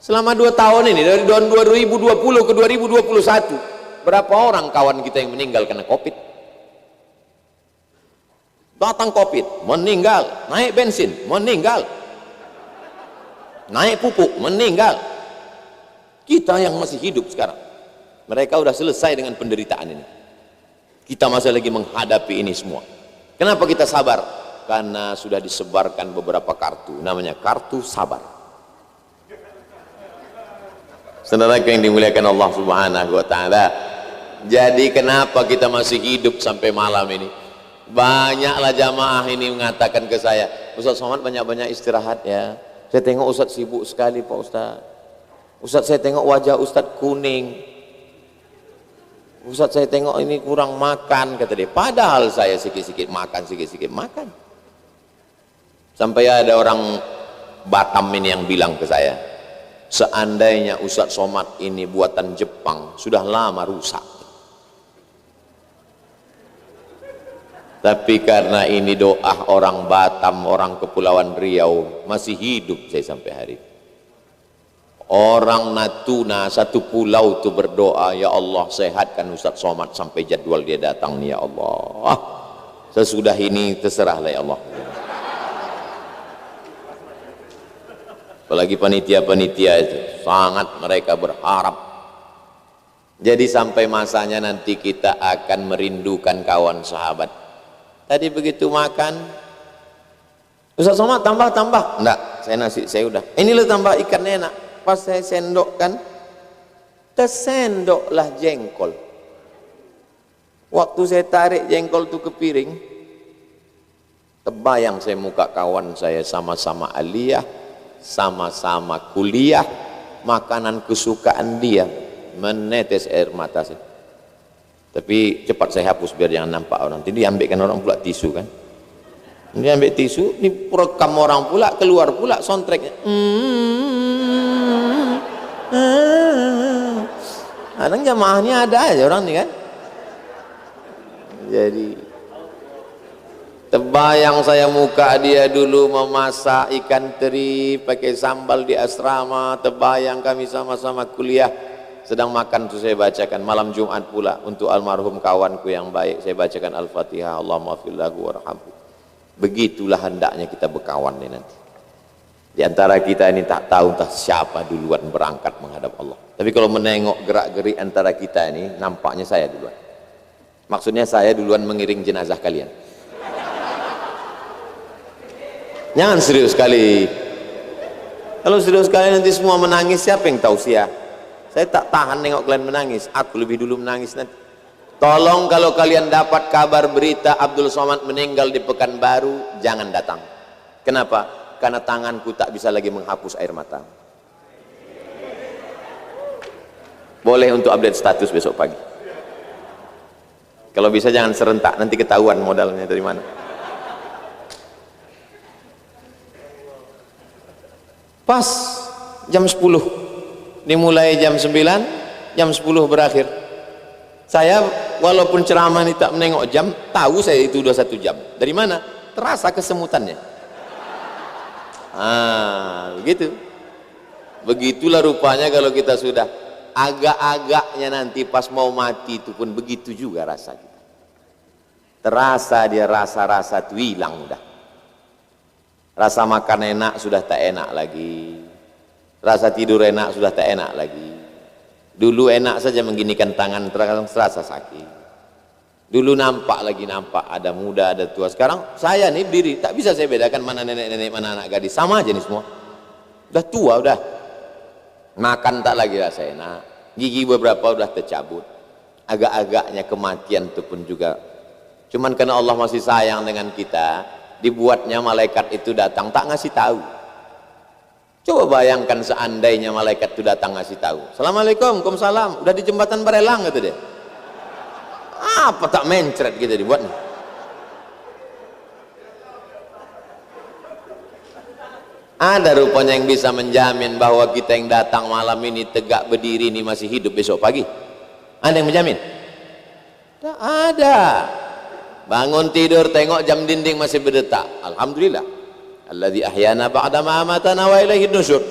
Speaker 2: Selama 2 tahun ini, dari tahun 2020 ke 2021, berapa orang kawan kita yang meninggal karena COVID? Datang COVID, meninggal. Naik bensin, meninggal. Naik pupuk, meninggal. Kita yang masih hidup sekarang, mereka sudah selesai dengan penderitaan ini. Kita masih lagi menghadapi ini semua. Kenapa kita sabar? Karena sudah disebarkan beberapa kartu, namanya kartu sabar. Saudara yang dimuliakan Allah Subhanahu wa taala. Jadi kenapa kita masih hidup sampai malam ini? Banyaklah jamaah ini mengatakan ke saya, Ustaz Somad banyak-banyak istirahat ya. Saya tengok Ustaz sibuk sekali Pak Ustaz. Ustaz saya tengok wajah Ustaz kuning. Ustaz saya tengok ini kurang makan, kata dia. Padahal saya sikit-sikit makan, sikit-sikit makan. Sampai ada orang Batam ini yang bilang ke saya, seandainya Ustaz Somad ini buatan Jepang, sudah lama rusak. Tapi karena ini doa orang Batam, orang Kepulauan Riau, masih hidup saya sampai hari ini. Orang Natuna satu pulau itu berdoa, ya Allah sehatkan Ustaz Somad sampai jadwal dia datang nih ya Allah. Sesudah ini terserahlah ya Allah. Apalagi panitia-panitia itu sangat mereka berharap. Jadi sampai masanya nanti kita akan merindukan kawan sahabat. Tadi begitu makan, Ustaz Somad tambah. Enggak, saya nasi saya udah. Ini lo tambah ikannya enak. Pas saya sendokkan, tersendoklah jengkol. Waktu saya tarik jengkol itu ke piring, terbayang saya muka kawan saya, sama-sama aliyah, sama-sama kuliah, makanan kesukaan dia, menetes air mata saya. Tapi cepat saya hapus biar jangan nampak orang. Jadi ambilkan orang pula tisu kan. Ini ambil tisu, ini rekam orang pula, keluar pula soundtracknya. Kadang jamaahnya ada aja orang nih kan. Jadi terbayang saya muka dia dulu memasak ikan teri pakai sambal di asrama. Terbayang kami sama-sama kuliah sedang makan itu saya bacakan malam Jumat pula untuk almarhum kawanku yang baik, saya bacakan Al-Fatihah, Allahumma fil lahu warhamhu. Begitulah hendaknya kita berkawan nih nanti. Di antara kita ini tak tahu entah siapa duluan berangkat menghadap Allah. Tapi kalau menengok gerak-gerik antara kita ini, nampaknya saya duluan. Maksudnya saya duluan mengiring jenazah kalian. Jangan serius sekali. Kalau serius sekali nanti semua menangis, siapa yang tahu sia? Saya tak tahan nengok kalian menangis. Aku lebih dulu menangis nanti. Tolong kalau kalian dapat kabar berita Abdul Somad meninggal di Pekanbaru, jangan datang. Kenapa? Karena tanganku tak bisa lagi menghapus air mata. Boleh untuk update status besok pagi. Kalau bisa jangan serentak, nanti ketahuan modalnya dari mana. Pas jam 10 dimulai jam 9, jam 10 berakhir. Saya walaupun ceramah ini tak menengok jam, tahu saya itu udah 1 jam. Dari mana? Terasa kesemutannya. Begitu. Begitulah rupanya kalau kita sudah agak-agaknya nanti pas mau mati itu pun begitu juga rasa kita. Terasa dia rasa-rasa itu hilang udah. Rasa makan enak sudah tak enak lagi. Rasa tidur enak sudah tak enak lagi. Dulu enak saja mengginikan tangan, terasa sakit. Dulu nampak ada muda, ada tua. Sekarang saya nih berdiri, tak bisa saya bedakan mana nenek-nenek, mana anak gadis. Sama aja nih semua. Udah tua, udah. Makan tak lagi rasa enak. Gigi beberapa udah tercabut. Agak-agaknya kematian itu pun juga. Cuman karena Allah masih sayang dengan kita, dibuatnya malaikat itu datang, tak ngasih tahu. Coba bayangkan seandainya malaikat itu datang ngasih tahu. Assalamualaikum, waalaikumsalam. Udah di jembatan Barelang gitu deh. Apa tak mencret gitu dibuat nih. Ada rupanya yang bisa menjamin bahwa kita yang datang malam ini tegak berdiri ini masih hidup besok pagi. Ada yang menjamin? Tak ada. Bangun tidur tengok jam dinding masih berdetak. Alhamdulillah. Alladzi ahyana ba'da ma amatana wa ilaihin nusyur.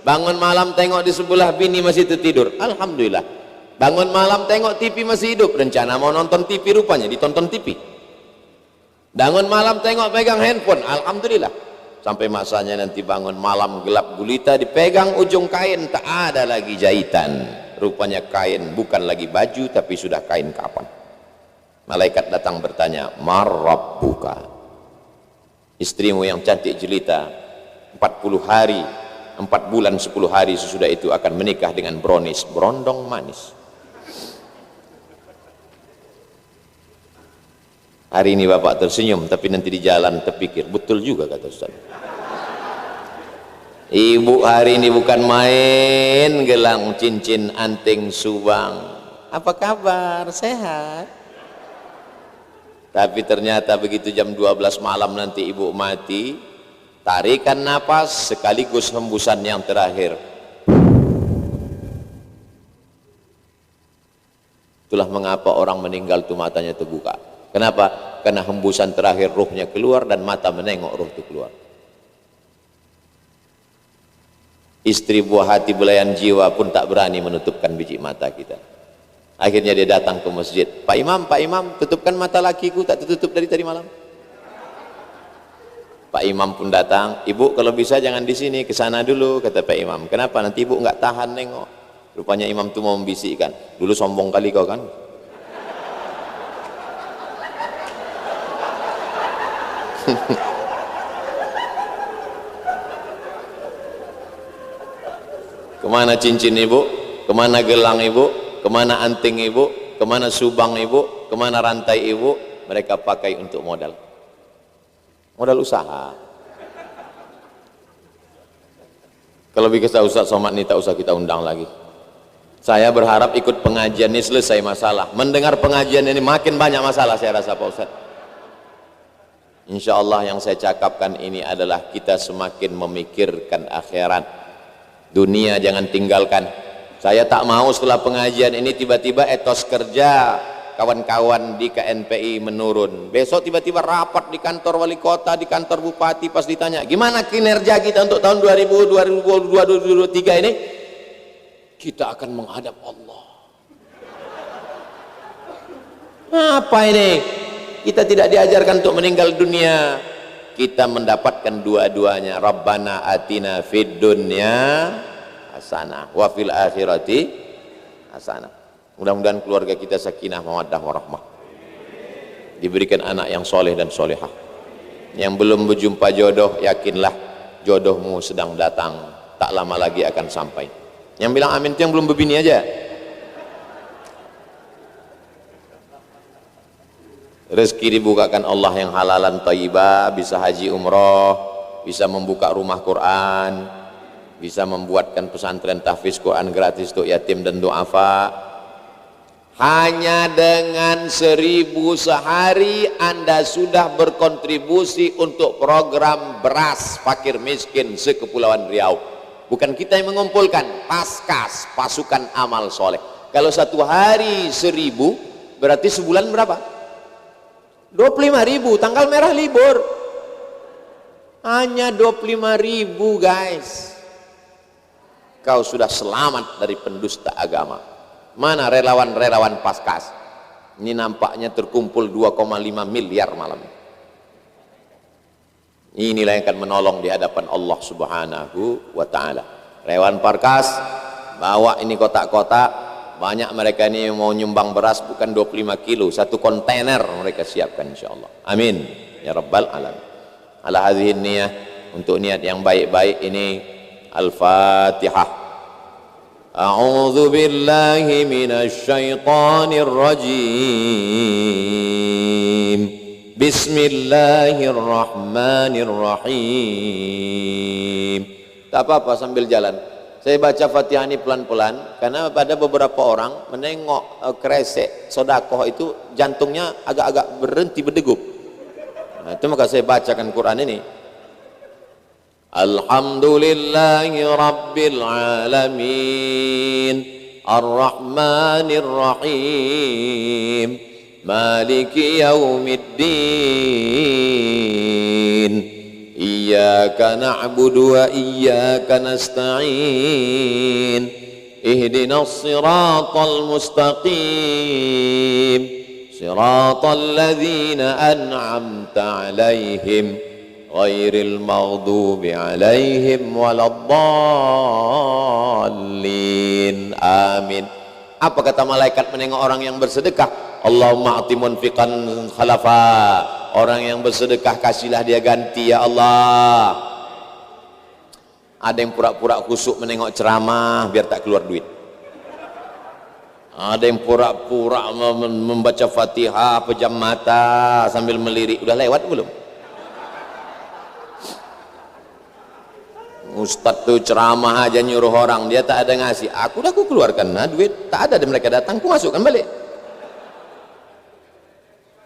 Speaker 2: Bangun malam tengok di sebelah bini masih tertidur. Alhamdulillah. Bangun malam tengok TV masih hidup. Rencana mau nonton TV rupanya ditonton TV. Bangun malam tengok pegang handphone. Alhamdulillah. Sampai masanya nanti bangun malam gelap gulita dipegang ujung kain, tak ada lagi jahitan. Rupanya kain bukan lagi baju tapi sudah kain kapan. Malaikat datang bertanya, "Man rabbuka?" Istrimu yang cantik jelita 40 hari 4 bulan 10 hari sesudah itu akan menikah dengan Bronis, berondong manis. Hari ini bapak tersenyum tapi nanti di jalan terpikir betul juga kata Ustaz. Ibu hari ini bukan main gelang cincin anting subang. Apa kabar? Sehat? Tapi ternyata begitu jam 12 malam nanti ibu mati, tarikan napas sekaligus hembusan yang terakhir. Itulah mengapa orang meninggal itu matanya terbuka. Kenapa? karena hembusan terakhir ruhnya keluar dan mata menengok ruh itu keluar. Istri buah hati belayan jiwa pun tak berani menutupkan biji mata kita. Akhirnya dia datang ke masjid, Pak Imam, tutupkan mata lakiku, tak tertutup dari tadi malam. Pak Imam pun datang, ibu kalau bisa jangan di sini, ke sana dulu, kata Pak Imam. Kenapa? Nanti ibu nggak tahan nengok. Rupanya imam itu mau membisikkan, dulu sombong kali kau kan. Kemana cincin ibu? Kemana gelang ibu? Kemana anting ibu? Kemana subang ibu? Kemana rantai ibu? Mereka pakai untuk modal usaha. Kalau bisa Ustaz Somad ini tak usah kita undang lagi. Saya berharap ikut pengajian ini selesai masalah. Mendengar pengajian ini makin banyak masalah saya rasa Pak Ustaz. Insya Allah yang saya cakapkan ini adalah kita semakin memikirkan akhirat. Dunia jangan tinggalkan. Saya tak mau setelah pengajian ini tiba-tiba etos kerja kawan-kawan di KNPI menurun. Besok tiba-tiba rapat di kantor wali kota, di kantor bupati, pas ditanya gimana kinerja kita untuk tahun 2022-2023 ini, kita akan menghadap Allah. Apa ini? Kita tidak diajarkan untuk meninggal dunia. Kita mendapatkan dua-duanya. Rabbana atina fid dunya hasanah wa fil akhirati hasanah. Mudah-mudahan keluarga kita sakinah mawaddah warahmah, diberikan anak yang soleh dan solehah. Yang belum berjumpa jodoh, yakinlah jodohmu sedang datang, tak lama lagi akan sampai. Yang bilang amin itu yang belum berbini aja. Rezeki dibukakan Allah yang halalan thayyibah, bisa haji umroh, bisa membuka rumah Quran, bisa membuatkan pesantren tahfiz Quran gratis untuk yatim dan duafa. Hanya dengan 1.000 sehari Anda sudah berkontribusi untuk program beras fakir miskin sekepulauan Riau. Bukan kita yang mengumpulkan, Paskas, pasukan amal soleh. Kalau satu hari 1.000 berarti sebulan berapa? 25.000, tanggal merah libur. Hanya 25.000 guys. Kau sudah selamat dari pendusta agama. Mana relawan-relawan Paskas? Ini nampaknya terkumpul 2,5 miliar malam. Inilah yang akan menolong di hadapan Allah Subhanahu wa ta'ala. Relawan Paskas bawa ini kotak-kotak. Banyak mereka ini mau nyumbang beras bukan 25 kilo, 1 kontainer mereka siapkan insyaallah. Amin ya rabbal alamin. Ala hadhihi niyah, untuk niat yang baik-baik ini Al-Fatihah. A'udzu billahi minasy syaithanir rajim. Bismillahirrahmanirrahim. Tak apa-apa sambil jalan. Saya baca Fatihah ini pelan-pelan karena pada beberapa orang menengok kresek sodakoh itu jantungnya agak-agak berhenti berdegup. Nah, itu maka saya bacakan Quran ini. Alhamdulillahi rabbil alamin ar-rahmanir rahim maliki yaumiddin iyyaka na'budu wa iyyaka nasta'in ihdinas siratal mustaqim siratal ladzina an'amta 'alaihim ghairil maghdubi 'alaihim waladdallin. Amin. Apa kata malaikat menengok orang yang bersedekah? Allahumma a'ti munfiqan khalafa. Orang yang bersedekah kasihlah dia ganti ya Allah. Ada yang pura-pura khusuk menengok ceramah biar tak keluar duit. Ada yang pura-pura membaca Fatihah pejam mata sambil melirik. Udah lewat belum? Ustadz tuh ceramah aja nyuruh orang, dia tak ada ngasih. Aku dah aku keluarkan nah duit, tak ada dan mereka datang, aku masukkan balik.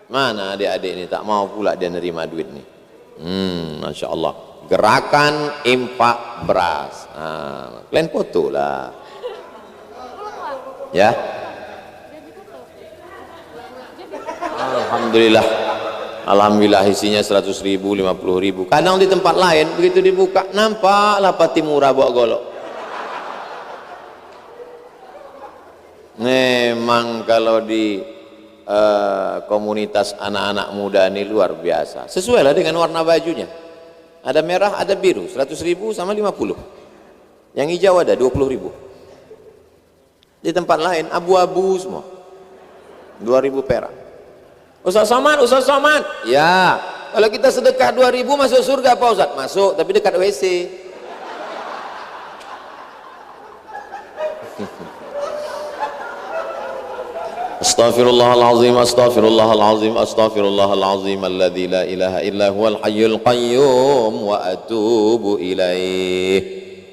Speaker 2: Mana adik-adik ini tak mau pula dia nerima duit nih. Masya Allah. Gerakan impak beras. Nah, kalian foto lah. Ya. Alhamdulillah. Alhamdulillah isinya 100.000, 50.000. Kadang di tempat lain begitu dibuka nampaklah pati murah bawa golok. Memang kalau di komunitas anak-anak muda ini luar biasa. Sesuai lah dengan warna bajunya. Ada merah, ada biru, 100.000 sama 50. Yang hijau ada 20.000. Di tempat lain abu-abu semua. 2.000 perak. Ustaz Somad. Ya, kalau kita sedekah 2.000 masuk surga apa Ustaz? Masuk, tapi dekat WC. Astaghfirullahalazim, astaghfirullahalazim, astaghfirullahalazim alladzi la ilaha illa huwal hayyul qayyum wa atubu ilaih.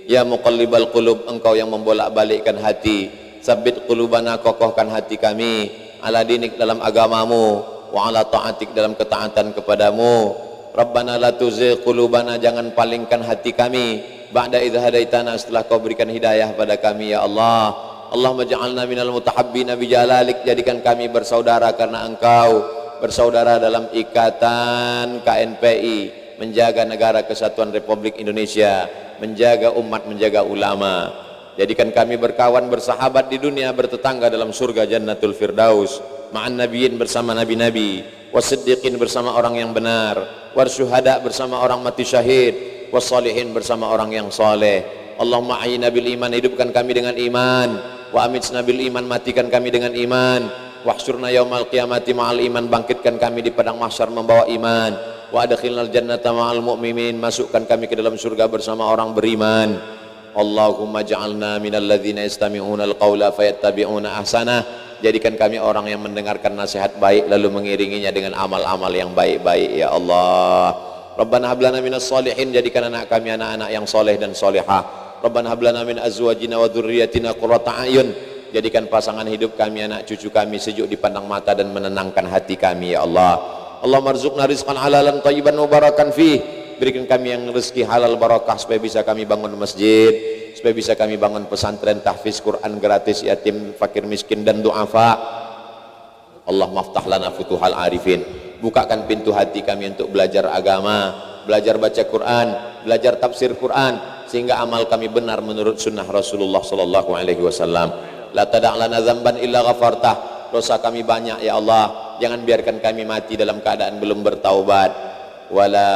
Speaker 2: Ya muqallibal qulub, engkau yang membolak-balikkan hati, sabbit qulubana, kokohkan hati kami ala dinik, dalam agamamu, wa ala ta'atik, dalam ketaatan kepadamu. Rabbana la tuzigh qulubana, jangan palingkan hati kami ba'da idh hadaitana, setelah kau berikan hidayah pada kami ya Allah. Allahumma ja'alna minal mutahabbina bijalalik, jadikan kami bersaudara karena engkau, bersaudara dalam ikatan KNPI, menjaga negara kesatuan Republik Indonesia, menjaga umat, menjaga ulama. Jadikan kami berkawan, bersahabat di dunia, bertetangga dalam surga Jannatul Firdaus, ma'an nabiyyin, bersama nabi-nabi, wasiddiqin, bersama orang yang benar, warsyuhada, bersama orang mati syahid, wassalihin, bersama orang yang soleh. Allahumma ahyina bil iman, hidupkan kami dengan iman, wa amitsna bil iman, matikan kami dengan iman, wahsyurna yaumal qiyamati ma'al iman, bangkitkan kami di padang mahsyar membawa iman, wa adkhilnal jannata ma'al mu'minin, masukkan kami ke dalam surga bersama orang beriman. Allahumma ja'alna minal ladzina yastami'una al-qawla fayattabi'una ahsanah, jadikan kami orang yang mendengarkan nasihat baik lalu mengiringinya dengan amal-amal yang baik-baik ya Allah. Rabbana hab lana minas sholihin, jadikan anak kami anak-anak yang soleh dan solehah. Rabbana hab lana min azwajina wa dzurriyyatina qurrata a'yun, jadikan pasangan hidup kami, anak cucu kami sejuk dipandang mata dan menenangkan hati kami ya Allah. Allahumma rzuqna rizqan halalan thayyiban mubarakan fih, berikan kami yang rezeki halal barakah supaya bisa kami bangun masjid, supaya bisa kami bangun pesantren tahfiz Quran gratis yatim, fakir miskin dan du'afa. Allahumma aftah lana futuhal arifin, bukakan pintu hati kami untuk belajar agama, belajar baca Quran, belajar tafsir Quran, sehingga amal kami benar menurut sunnah Rasulullah sallallahu alaihi wasallam. La tada' lana dzamban illa ghafartah, dosa kami banyak ya Allah, jangan biarkan kami mati dalam keadaan belum bertaubat. Wala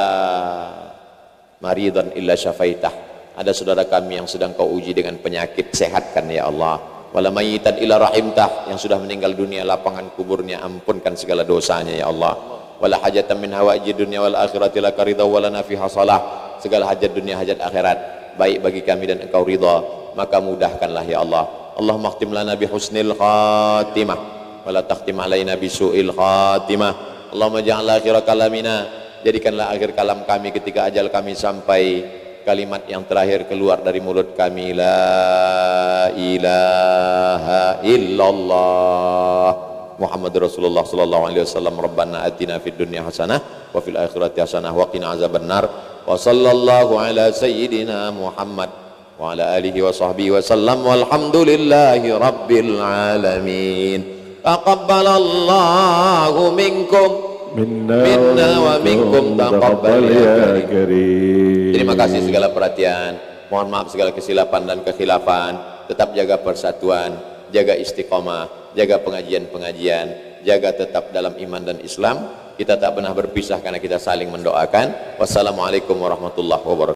Speaker 2: maridan illa syafaitah, ada saudara kami yang sedang kau uji dengan penyakit, sehatkan ya Allah. Wala mayyitan illa rahimtah, yang sudah meninggal dunia lapangan kuburnya ampunkan segala dosanya ya Allah. Wala hajatan min hawaiji dunya wal akhirati laka ridha wa lana fiha salah, segala hajat dunia hajat akhirat baik bagi kami dan engkau ridha, maka mudahkanlah ya Allah. Allahumma khtim lana bi husnil khatimah wa la takhtim alaina bi su'il khatimah. Allahumma ja'al akhir kalamina, jadikanlah akhir kalam kami ketika ajal kami sampai, kalimat yang terakhir keluar dari mulut kami, la ilaha illallah Muhammadur Rasulullah sallallahu alaihi wasallam. Rabbana atina fid dunya hasanah wa fil akhirati hasanah wa qina azabannar. Wa sallallahu ala sayyidina Muhammad wa ala alihi wa sahbihi wa sallam, walhamdulillahi rabbil alamin. Taqabbalallahu minkum minna wa minkum taqabbal ya karim. Terima kasih segala perhatian, mohon maaf segala kesilapan dan kekhilafan. Tetap jaga persatuan, jaga istiqomah, jaga pengajian-pengajian, jaga tetap dalam iman dan Islam. Kita tak pernah berpisah karena kita saling mendoakan. Wassalamualaikum warahmatullahi wabarakatuh.